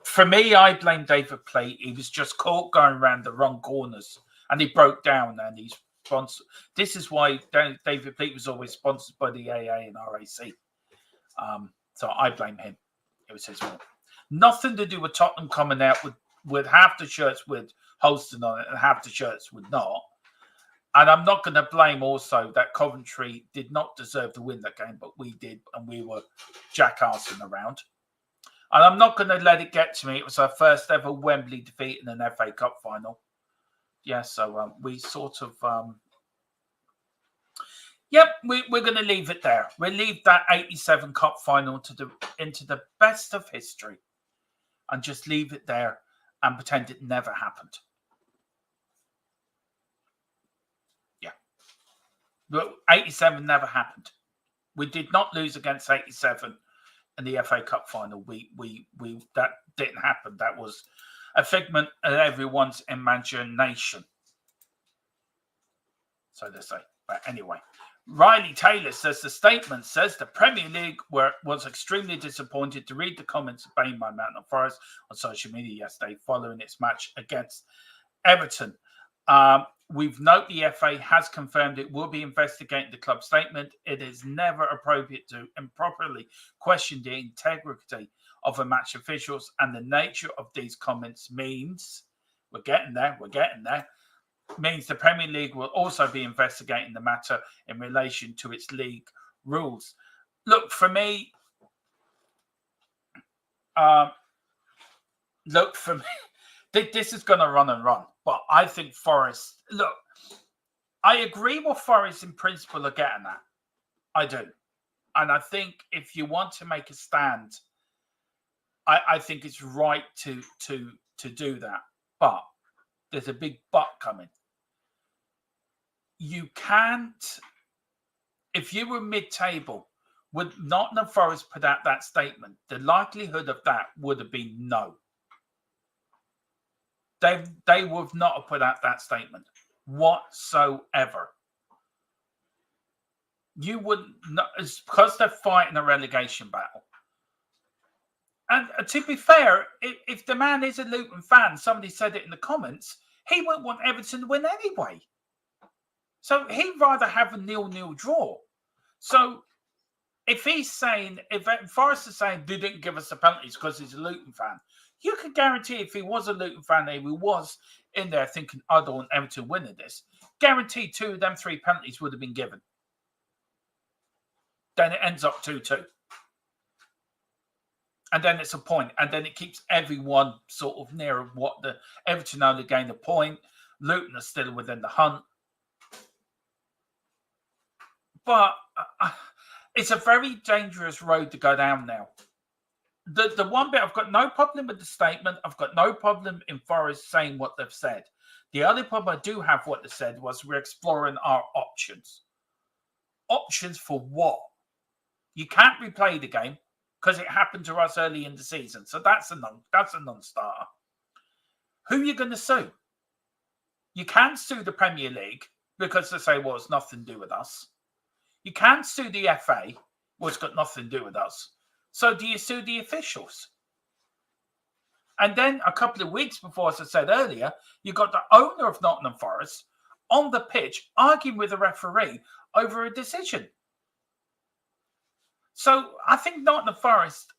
For me, I blame David Plate. He was just caught going around the wrong corners and he broke down, and he's sponsored. This is why David Plate was always sponsored by the AA and RAC. So I blame him. It was his fault. Nothing to do with Tottenham coming out with half the shirts with Holston on it and half the shirts with not. And I'm not going to blame also that Coventry did not deserve to win that game, but we did, and we were jackassing around. And I'm not going to let it get to me. It was our first ever Wembley defeat in an FA Cup final. Yeah, so we sort of... we're going to leave it there. We'll leave that 87 Cup final into the best of history and just leave it there and pretend it never happened. Yeah. But 87 never happened. We did not lose against 87 in the FA Cup final. We that didn't happen. That was a figment of everyone's imagination. So they say. But anyway, Riley Taylor says the statement says the Premier League was extremely disappointed to read the comments of Bainmine Mountain Forest on social media yesterday following its match against Everton. We've noted the FA has confirmed it will be investigating the club statement. It is never appropriate to improperly question the integrity of a match officials, and the nature of these comments means we're getting there. Means the Premier League will also be investigating the matter in relation to its league rules. Look, for me, this is going to run and run. But I think Forest, look, I agree with Forest in principle are getting at. I do. And I think if you want to make a stand, I think it's right to do that. But there's a big but coming. You can't, if you were mid-table, would Nottingham Forest put out that statement? The likelihood of that would have been no. They would not have put out that statement whatsoever. You wouldn't, it's because they're fighting a relegation battle. And to be fair, if the man is a Luton fan, somebody said it in the comments, he wouldn't want Everton to win anyway. So he'd rather have a 0-0 draw. So if he's saying, if Forrest is saying they didn't give us the penalties because he's a Luton fan, you can guarantee if he was a Luton fan and he was in there thinking, I don't want Everton winning this, guaranteed 2 of them 3 penalties would have been given. Then it ends up 2-2. And then it's a point. And then it keeps everyone sort of near what the Everton only gained a point. Luton are still within the hunt. But it's a very dangerous road to go down now. The one bit, I've got no problem with the statement. I've got no problem in Forest saying what they've said. The only problem I do have what they said was we're exploring our options. Options for what? You can't replay the game because it happened to us early in the season. So that's a non-starter. Who are you going to sue? You can't sue the Premier League because they say, well, it's nothing to do with us. You can't sue the FA. Well, it's got nothing to do with us. So do you sue the officials? And then a couple of weeks before, as I said earlier, you got the owner of Nottingham Forest on the pitch arguing with the referee over a decision. So I think Nottingham Forest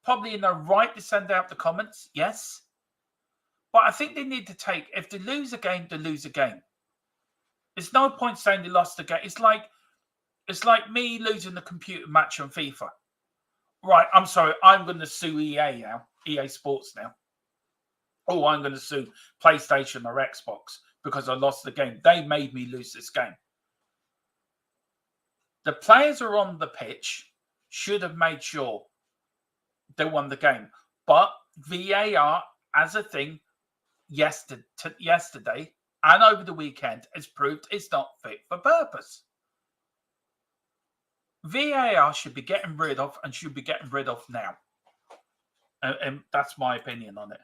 probably in the right to send out the comments, yes. But I think they need to take, if they lose a game, they lose a game. There's no point saying they lost a game. It's like me losing the computer match on FIFA. Right, I'm sorry, I'm going to sue EA now, EA Sports now. Oh, I'm going to sue PlayStation or Xbox because I lost the game. They made me lose this game. The players who are on the pitch should have made sure they won the game. But VAR, as a thing, yesterday and over the weekend has proved it's not fit for purpose. VAR should be getting rid of and should be getting rid of now. And that's my opinion on it.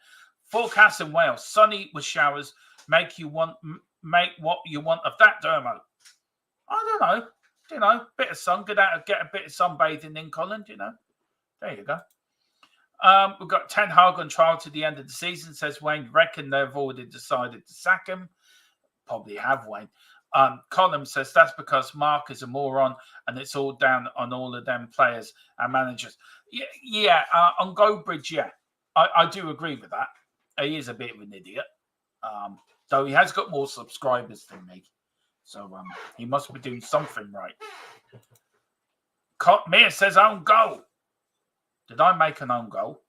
Forecast in Wales, sunny with showers. Make what you want of that, Dermo. I don't know. Bit of sun. Get a bit of sunbathing in Colin. There you go. We've got Ten Hag on trial to the end of the season. Says Wayne. Reckon they've already decided to sack him. Probably have, Wayne. Colin says that's because Mark is a moron and it's all down on all of them players and managers. Yeah. On GoBridge, yeah, I do agree with that. He is a bit of an idiot, though he has got more subscribers than me, so he must be doing something right. Mia says own goal. Did I make an own goal?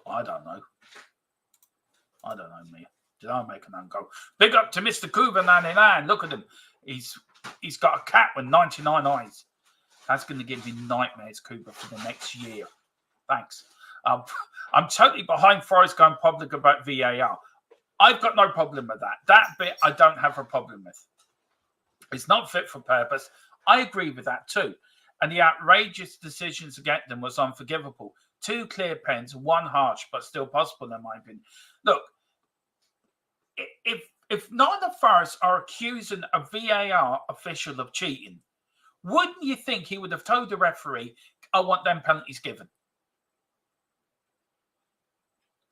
I don't know, Mia. Did I make an own goal? Big up to Mr. Coover 99. Look at him. He's got a cat with 99 eyes. That's going to give you nightmares, Cooper, for the next year. Thanks. I'm totally behind Forrest going public about VAR. I've got no problem with that. That bit I don't have a problem with. It's not fit for purpose. I agree with that too. And the outrageous decisions against them was unforgivable. 2 clear pens, 1 harsh, but still possible in my opinion. Look, if none of Forrest are accusing a VAR official of cheating, wouldn't you think he would have told the referee, I want them penalties given?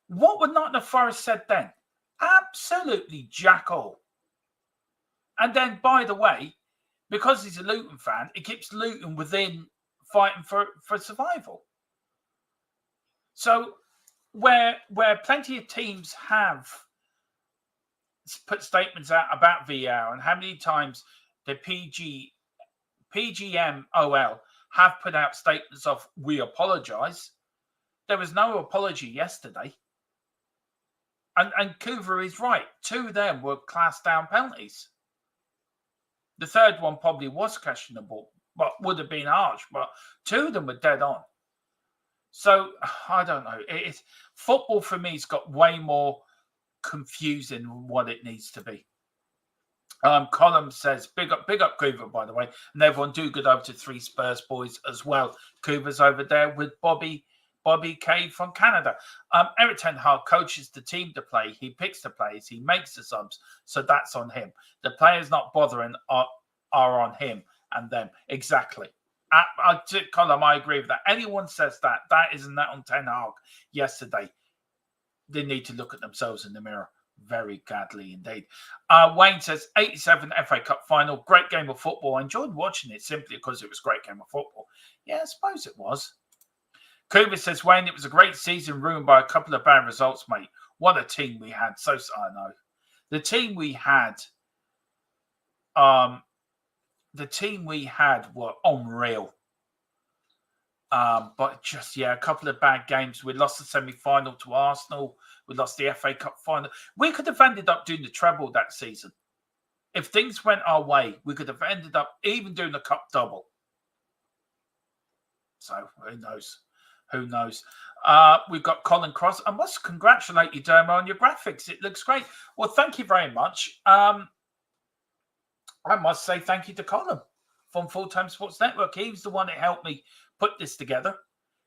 What would Nottingham Forest said then? Absolutely jack all. And then, by the way, because he's a Luton fan, he keeps Luton within fighting for survival. So where plenty of teams have put statements out about VAR and how many times the PGMOL have put out statements of, we apologise. There was no apology yesterday. And Coover is right. 2 of them were class down penalties. The third one probably was questionable, but would have been harsh. But 2 of them were dead on. So, I don't know. Football for me has got way more confusing than what it needs to be. Column says, big up Coover, by the way. And everyone do good over to 3 Spurs boys as well. Coover's over there with Bobby K from Canada. Eric Ten Hag coaches the team to play. He picks the players. He makes the subs. So that's on him. The players not bothering are on him and them. Exactly. Colin, I agree with that. Anyone says that isn't that on Ten Hag yesterday. They need to look at themselves in the mirror. Very badly indeed. Wayne says, 87 FA Cup final. Great game of football. I enjoyed watching it simply because it was a great game of football. Yeah, I suppose it was. Coover says, Wayne, it was a great season ruined by a couple of bad results, mate. What a team we had. I know. The team we had were unreal. But just, a couple of bad games. We lost the semi-final to Arsenal. We lost the FA Cup final. We could have ended up doing the treble that season. If things went our way, we could have ended up even doing the cup double. So, who knows? Who knows? We've got Colin Cross. I must congratulate you, Dermo, on your graphics. It looks great. Well, thank you very much. I must say thank you to Colin from Full Time Sports Network. He was the one that helped me put this together.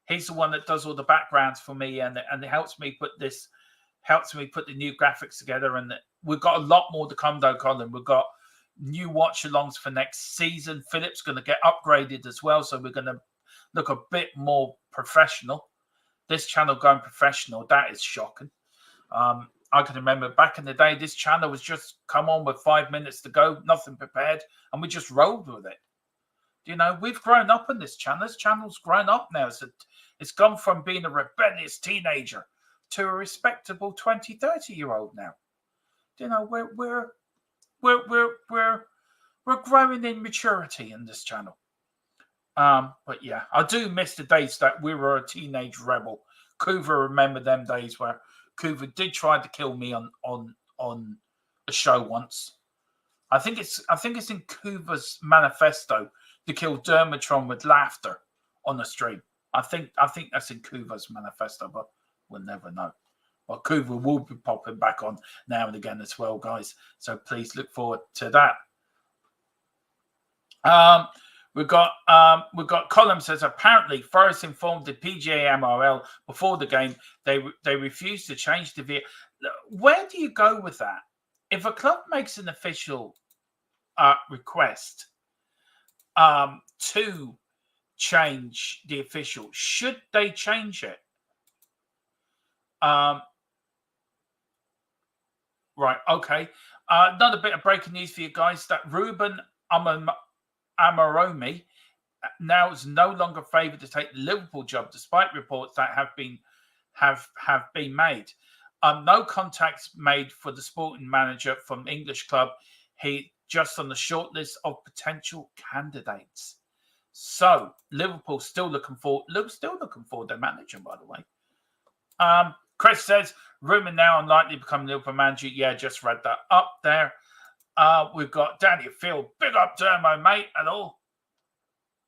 He's the one that does all the backgrounds for me and helps me put the new graphics together. And we've got a lot more to come, though, Colin. We've got new watch-alongs for next season. Philip's going to get upgraded as well, so we're going to look a bit more professional. This channel going professional, that is shocking. I can remember back in the day, this channel was just come on with 5 minutes to go, nothing prepared, and we just rolled with it. We've grown up in this channel. This channel's grown up now. It's gone from being a rebellious teenager to a respectable 20, 30-year-old now. We're growing in maturity in this channel. But yeah, I do miss the days that we were a teenage rebel. Coover remember them days where Coover did try to kill me on a show once. I think it's in Coover's manifesto to kill Dermatron with laughter on the stream. I think that's in Coover's manifesto, but we'll never know. Well, Coover will be popping back on now and again as well, guys. So please look forward to that. We've got Colin says apparently first informed the PGA MRL before the game they refused to change the vehicle. Where do you go with that? If a club makes an official request to change the official, should they change it? Right, okay. Another bit of breaking news for you guys that Ruben Amaromi now is no longer favoured to take the Liverpool job, despite reports that have been made. No contacts made for the sporting manager from the English club. He just on the short list of potential candidates. So Liverpool still looking for their manager, by the way. Chris says Ruben now unlikely to become Liverpool manager. Yeah, just read that up there. We've got Daniel Field. Big up, Dermo, mate, and all.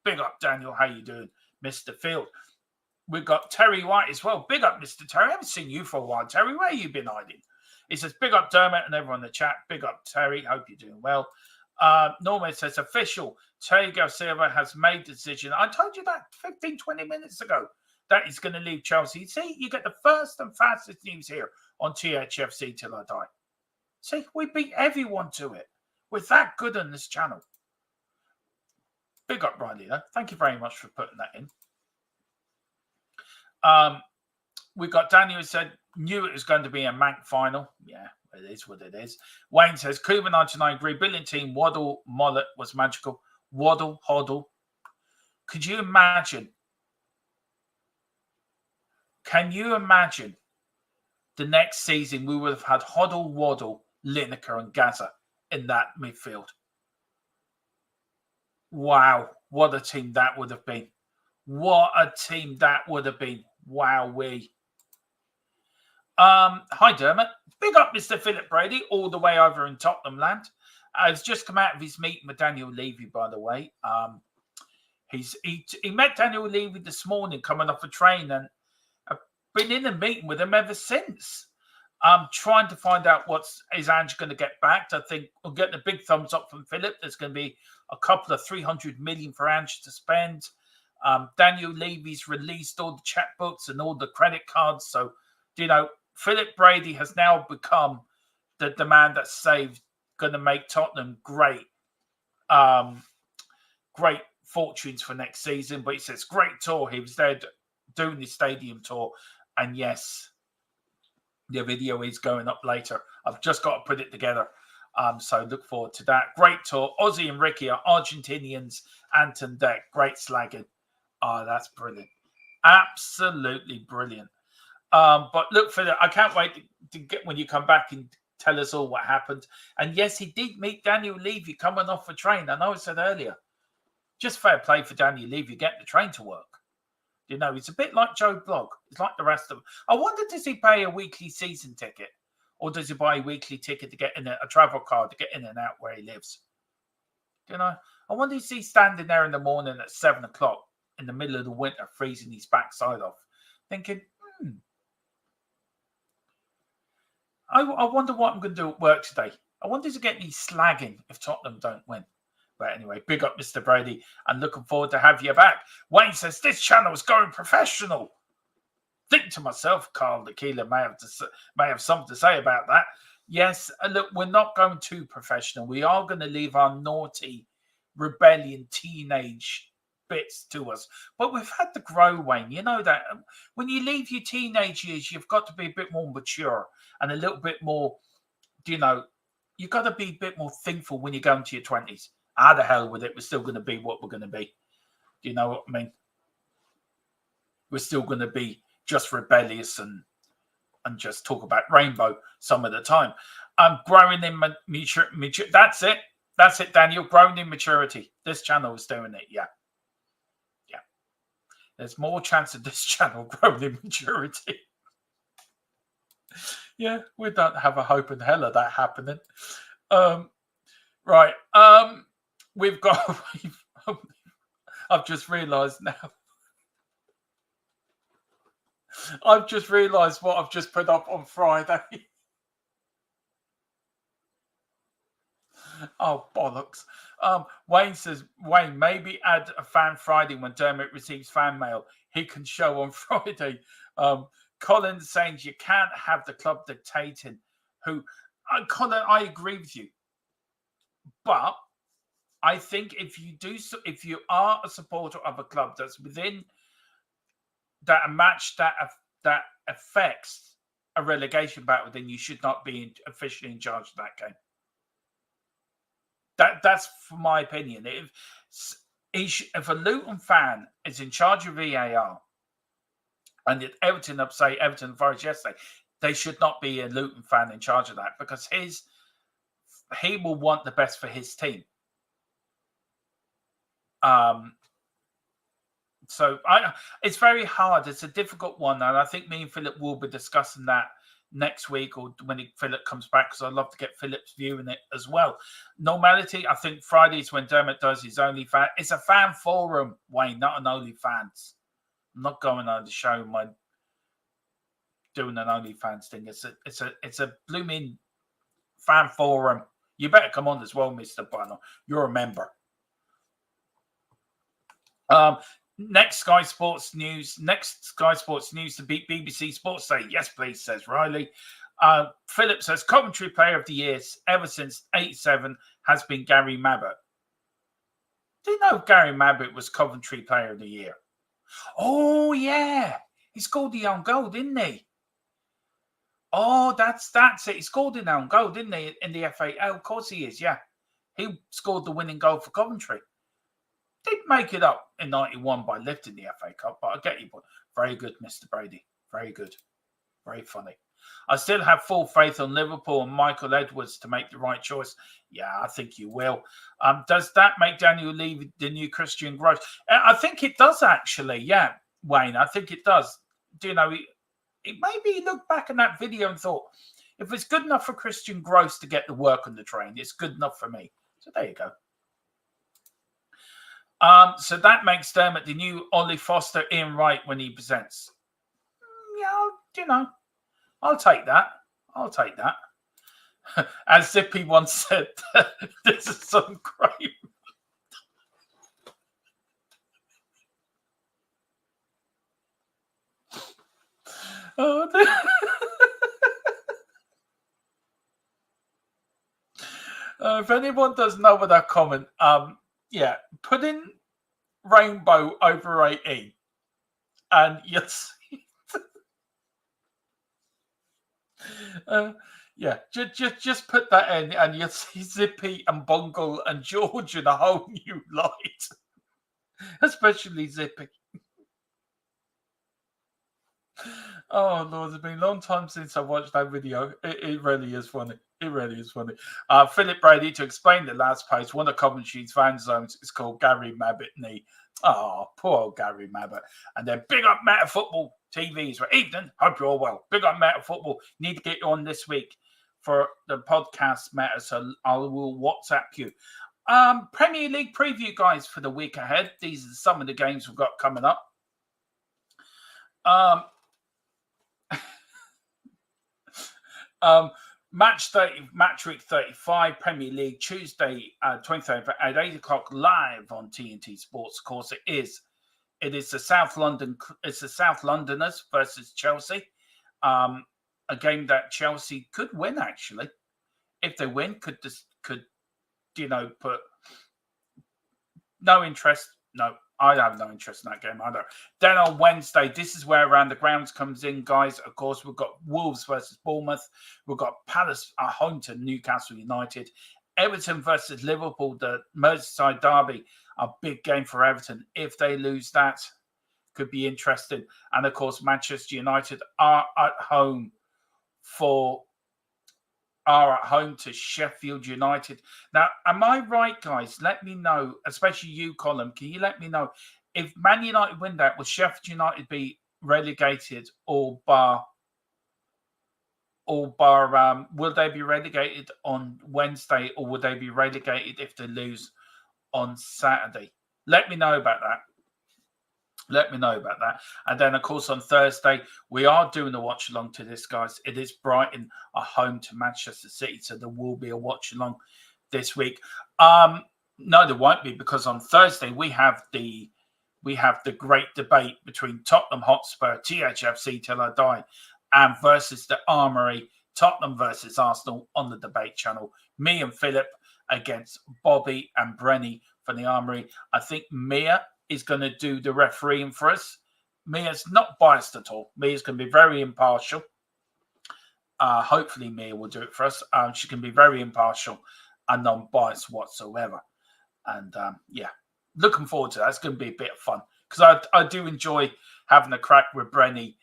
Big up, Daniel. How you doing, Mr. Field? We've got Terry White as well. Big up, Mr. Terry. I haven't seen you for a while, Terry. Where have you been hiding? He says, big up, Dermot, and everyone in the chat. Big up, Terry. Hope you're doing well. Norman says, official. Thiago Silva has made the decision. I told you that 15, 20 minutes ago that he's going to leave Chelsea. See, you get the first and fastest news here on THFC till I die. See, we beat everyone to it. We're that good on this channel. Big up, Riley, though. Thank you very much for putting that in. We got Daniel who said, knew it was going to be a Manc final. Yeah, it is what it is. Wayne says, Cuba 99 agree. Brilliant team. Waddle, Mullet was magical. Waddle, Hoddle. Could you imagine? Can you imagine the next season we would have had Hoddle, Waddle, Lineker and Gaza in that midfield? Wow, what a team that would have been. What a team that would have been. Wowee. Hi, Dermot. Big up Mr. Philip Brady, all the way over in Tottenham land. Has just come out of his meeting with Daniel Levy, by the way. He met Daniel Levy this morning coming off a train, and I've been in a meeting with him ever since. I'm trying to find out is Ange going to get back. I think we're getting a big thumbs up from Philip. There's going to be a couple of 300 million for Ange to spend. Daniel Levy's released all the checkbooks and all the credit cards. So, Philip Brady has now become the man that's saved, going to make Tottenham great fortunes for next season. But he says, great tour. He was there doing the stadium tour. And yes, the video is going up later. I've just got to put it together. So look forward to that. Great tour. Ozzy and Ricky are Argentinians. Anton Deck. Great slagging. Oh, that's brilliant. Absolutely brilliant. But look, Philip, I can't wait to get when you come back and tell us all what happened. And yes, he did meet Daniel Levy coming off a train. I know I said earlier. Just fair play for Daniel Levy getting the train to work. He's a bit like Joe Blogg. He's like the rest of them. I wonder, does he pay a weekly season ticket? Or does he buy a weekly ticket to get in a travel card to get in and out where he lives? I wonder if he's standing there in the morning at 7 o'clock in the middle of the winter, freezing his backside off, thinking, I wonder what I'm going to do at work today. I wonder to get me slagging if Tottenham don't win. But anyway, big up Mr. Brady and looking forward to have you back. Wayne says, this channel is going professional. Think to myself, Carl Tequila may have something to say about that. Yes, look, we're not going too professional. We are going to leave our naughty, rebellion, teenage bits to us. But we've had to grow, Wayne. You know that. When you leave your teenage years, you've got to be a bit more mature and a little bit more, you've got to be a bit more thankful when you go into your 20s. The hell with it. We're still going to be what we're going to be. Do you know what I mean? We're still going to be just rebellious and just talk about rainbow some of the time. I'm growing in maturity. That's it. That's it, Daniel. Growing in maturity. This channel is doing it. Yeah. There's more chance of this channel growing in maturity. Yeah, we don't have a hope in hell of that happening. Right. We've got. I've just realised now. I've just realised what I've just put up on Friday. Oh, bollocks. Wayne says, Wayne, maybe add a fan Friday when Dermot receives fan mail. He can show on Friday. Colin saying you can't have the club dictating who. Colin, I agree with you. But I think if you are a supporter of a club that's within that a match that affects a relegation battle, then you should not be officially in charge of that game. That's for my opinion. If a Luton fan is in charge of VAR, and at Everton Forest yesterday, they should not be a Luton fan in charge of that, because he will want the best for his team. So it's very hard. It's a difficult one, and I think me and Philip will be discussing that next week or when Philip comes back, because I'd love to get Philip's view in it as well. Normality, I think Fridays when Dermot does his OnlyFans. It's a fan forum, Wayne, not an OnlyFans. I'm not going on the show doing an OnlyFans thing. It's a blooming fan forum. You better come on as well, Mr. Bunner. You're a member. Next Sky Sports News. To beat BBC Sports Day. Yes, please, says Riley. Philip says Coventry Player of the Year ever since '87 has been Gary Mabbott. Do you know Gary Mabbott was Coventry Player of the Year? Oh, yeah. He scored the own goal, didn't he? Oh, that's it. He scored the own goal, didn't he, in the FA? Oh, of course he is, yeah. He scored the winning goal for Coventry. Did make it up in 91 by lifting the FA Cup, but I get you. Very good, Mr. Brady. Very good. Very funny. I still have full faith on Liverpool and Michael Edwards to make the right choice. Yeah, I think you will. Does that make Daniel Levy the new Christian Gross? I think it does, actually. Yeah, Wayne, I think it does. Do you know, maybe he looked back at that video and thought, if it's good enough for Christian Gross to get the work on the train, it's good enough for me. So there you go. So that makes Dermot the new Ollie Foster Ian Wright when he presents. Yeah, I'll take that. As Zippy once said, this is some great. If anyone does know what that comment, yeah, put in rainbow over 18 and you'll see. Yeah, just put that in and you'll see Zippy and Bungle and George in a whole new light. Especially Zippy. Oh, Lord, it's been a long time since I watched that video. It really is funny. It really is funny. Philip Brady, to explain the last post, one of Coventry's fan zones is called Gary Mabbott Knee. Oh, poor old Gary Mabbott. And then big up Meta Football TVs. Right, evening. Hope you're all well. Big up Meta Football. Need to get you on this week for the podcast, Meta, so I will WhatsApp you. Premier League preview, guys, for the week ahead. These are some of the games we've got coming up. Match week 35, Premier League, Tuesday, 23rd at 8 o'clock live on TNT Sports. Of course, it is the South Londoners versus Chelsea. A game that Chelsea could win, actually. If they win, could put no interest. No, I have no interest in that game either. Then on Wednesday, this is where Around the Grounds comes in, guys. Of course, we've got Wolves versus Bournemouth. We've got Palace at home to Newcastle United. Everton versus Liverpool, the Merseyside derby, a big game for Everton. If they lose that, could be interesting. And, of course, Manchester United are at home to Sheffield United. Now, am I right, guys? Let me know, especially you, Colin. Can you let me know if Man United win that, will Sheffield United be relegated or will they be relegated on Wednesday, or will they be relegated if they lose on Saturday? Let me know about that. Let me know about that. And then, of course, on Thursday, we are doing a watch along to this, guys. It is Brighton, a home to Manchester City, so there will be a watch along this week. No, there won't be, because on Thursday we have the great debate between Tottenham Hotspur, THFC till I die, and versus the Armoury, Tottenham versus Arsenal on the debate channel. Me and Philip against Bobby and Brenny from the Armoury. I think Mia is going to do the refereeing for us. Mia's not biased at all. Mia's going to be very impartial. Hopefully Mia will do it for us. She can be very impartial and non-biased whatsoever. And yeah, looking forward to that. It's going to be a bit of fun, because I do enjoy having a crack with Brenny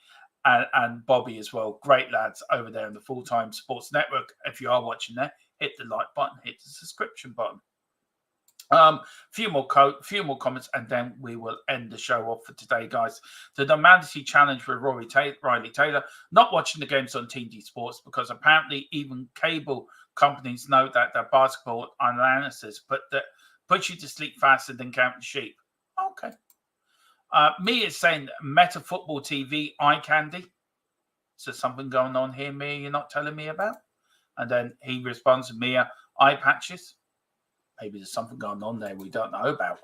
and Bobby as well. Great lads over there in the Full-Time Sports Network. If you are watching there, hit the like button, hit the subscription button. Few more comments, and then we will end the show off for today, guys. The Normality Challenge with Riley Taylor. Not watching the games on TD Sports because apparently even cable companies know that their basketball analysis puts you to sleep faster than counting sheep. Okay. Mia is saying Meta Football TV eye candy. Is there something going on here, Mia, you're not telling me about? And then he responds, Mia, eye patches. Maybe there's something going on there we don't know about.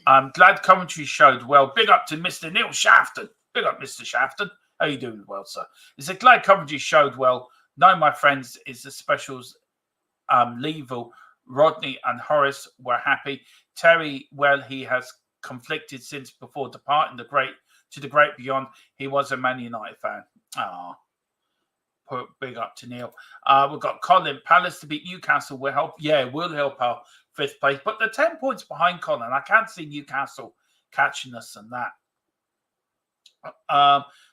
I'm glad commentary showed well. Big up to Mr. Neil Shafton. Big up, Mr. Shafton. How you doing? Well, sir. It's a glad commentary showed well. No, my friends, is the specials. Level, Rodney and Horace were happy. Terry, well, he has conflicted since before departing to the great beyond. He was a Man United fan. Big up to Neil. We've got Colin. Palace to beat Newcastle will help. Yeah, will help our 5th place. But they're 10 points behind Colin. I can't see Newcastle catching us in that.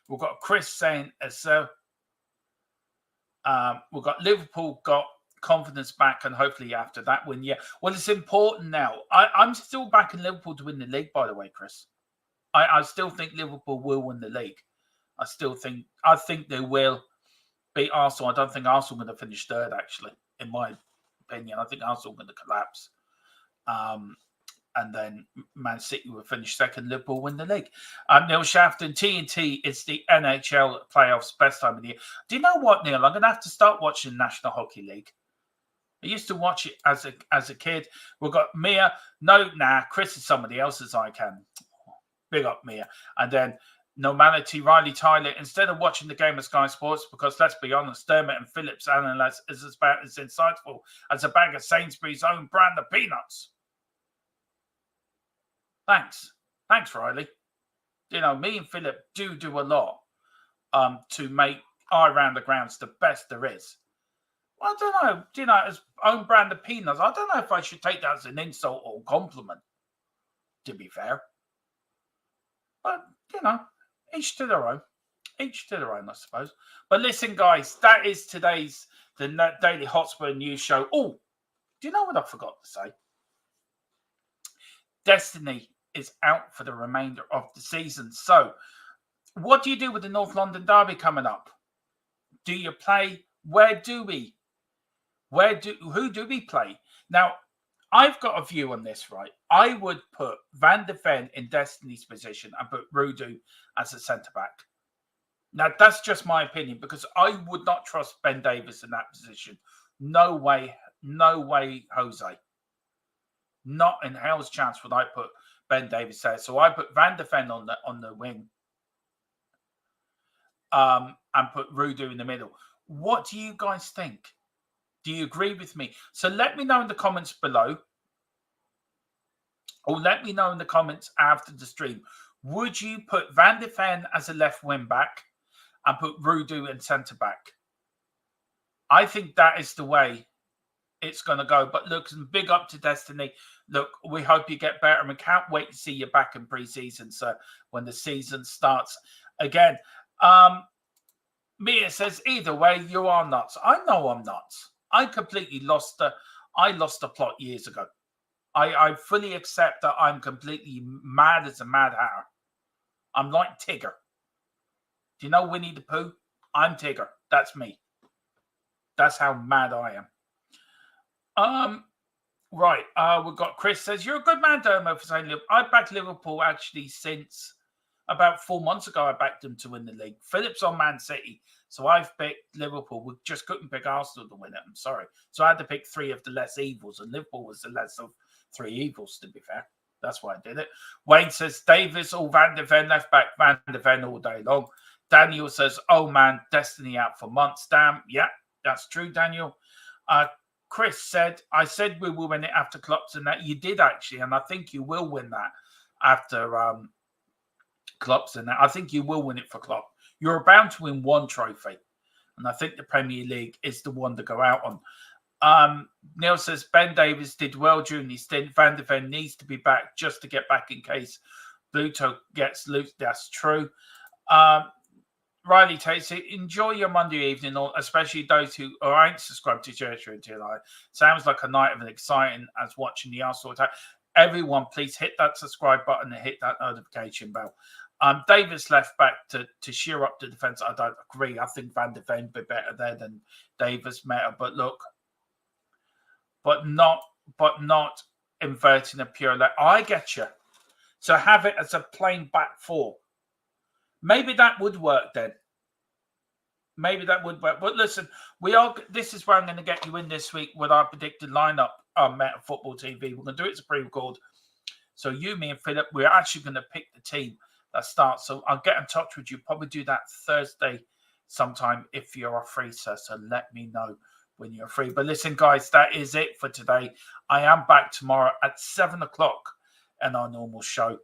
We've got Chris saying so. We've got Liverpool got confidence back, and hopefully after that win, yeah. Well, it's important now. I'm still backing Liverpool to win the league, by the way, Chris. I still think Liverpool will win the league. I think they will beat Arsenal. I don't think Arsenal are going to finish 3rd, actually, in my opinion. I think Arsenal are going to collapse. And then Man City will finish 2nd. Liverpool win the league. Neil Shafton, TNT is the NHL playoffs best time of the year. Do you know what, Neil? I'm going to have to start watching National Hockey League. I used to watch it as a kid. We've got Mia. Chris is somebody else's I can. Big up, Mia. And then Normality, Riley Tyler. Instead of watching the game of Sky Sports, because let's be honest, Dermot and Phillips' analysis is about as insightful as a bag of Sainsbury's own brand of peanuts. Thanks, Riley. You know, me and Philip do a lot to make our Round the Grounds the best there is. I don't know. You know, as own brand of peanuts, I don't know if I should take that as an insult or compliment, to be fair. But, you know, each to their own. Each to their own, I suppose. But listen, guys, that is the Daily Hotspur News Show. Oh, do you know what I forgot to say? Destiny is out for the remainder of the season. So, what do you do with the North London Derby coming up? Do you play? Who do we play? Now, I've got a view on this, right? I would put Van de Ven in Destiny's position and put Rudu as a centre-back. Now, that's just my opinion, because I would not trust Ben Davies in that position. No way, Jose. Not in hell's chance would I put Ben Davies there. So I put Van de Ven on the wing, and put Rudu in the middle. What do you guys think? Do you agree with me? So let me know in the comments below, or let me know in the comments after the stream. Would you put Van de Ven as a left wing back and put Rudu in centre back? I think that is the way it's going to go. But look, big up to Destiny. Look, we hope you get better, and we can't wait to see you back in pre-season, so when the season starts again. Mia says, either way, you are nuts. I know I'm nuts. I completely lost the plot years ago. I fully accept that I'm completely mad as a Mad Hatter. I'm like Tigger. Do you know Winnie the Pooh? I'm Tigger. That's me. That's how mad I am. Right. We've got Chris says, you're a good man, Dermo, for saying Liverpool. I've backed Liverpool actually since About 4 months ago, I backed them to win the league. Philip's on Man City, so I've picked Liverpool. We just couldn't pick Arsenal to win it. I'm sorry. So I had to pick 3 of the less evils, and Liverpool was the less of 3 evils, to be fair. That's why I did it. Wayne says, Davis or Van de Ven, left back Van de Ven all day long. Daniel says, oh man, Destiny out for months. Damn. Yeah, that's true, Daniel. Chris said, I said we will win it after Klopp's and that. You did actually, and I think you will win that after Klopp's and that. I think you will win it for Klopp. You're bound to win one trophy, and I think the Premier League is the one to go out on. Neil says, Ben Davies did well during his stint. Van de Ven needs to be back just to get back in case Bluto gets loose. That's true. Riley Tate said, enjoy your Monday evening, especially those who aren't subscribed to Church until I. Sounds like a night of an exciting as watching the Arsenal attack. Everyone, please hit that subscribe button and hit that notification bell. Davis left back to sheer up the defence. I don't agree. I think Van de Ven be better there than Davis. Better, but look, but not inverting a pure leg. I get you. So have it as a plain back 4. Maybe that would work then. Maybe that would work. But listen, this is where I'm going to get you in this week with our predicted lineup on Meta Football TV. We're going to do it as a pre-record. So you, me, and Philip, we're actually going to pick the team that starts. So I'll get in touch with you. Probably do that Thursday sometime if you're free, sir. So let me know when you're free. But listen, guys, that is it for today. I am back tomorrow at 7 o'clock in our normal show.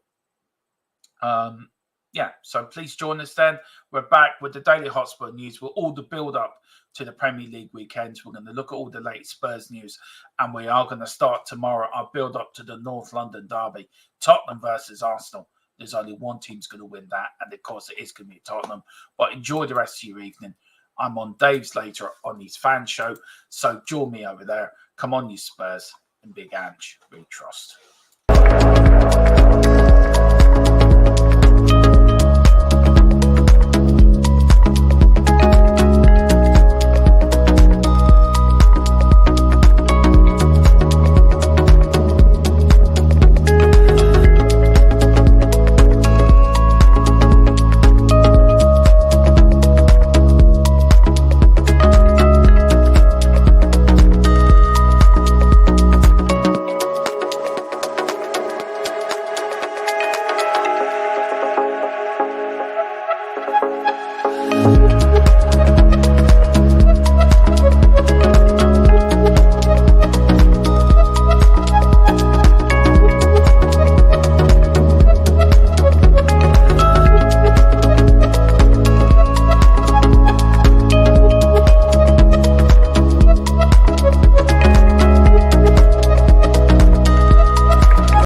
Yeah, so please join us then. We're back with the Daily Hotspur news with all the build-up to the Premier League weekends. We're going to look at all the late Spurs news, and we are going to start tomorrow our build-up to the North London derby, Tottenham versus Arsenal. There's only one team's going to win that, and of course it is going to be Tottenham. But enjoy the rest of your evening. I'm on Dave's later on his fan show, so join me over there. Come on, you Spurs, and Big Ange, we trust.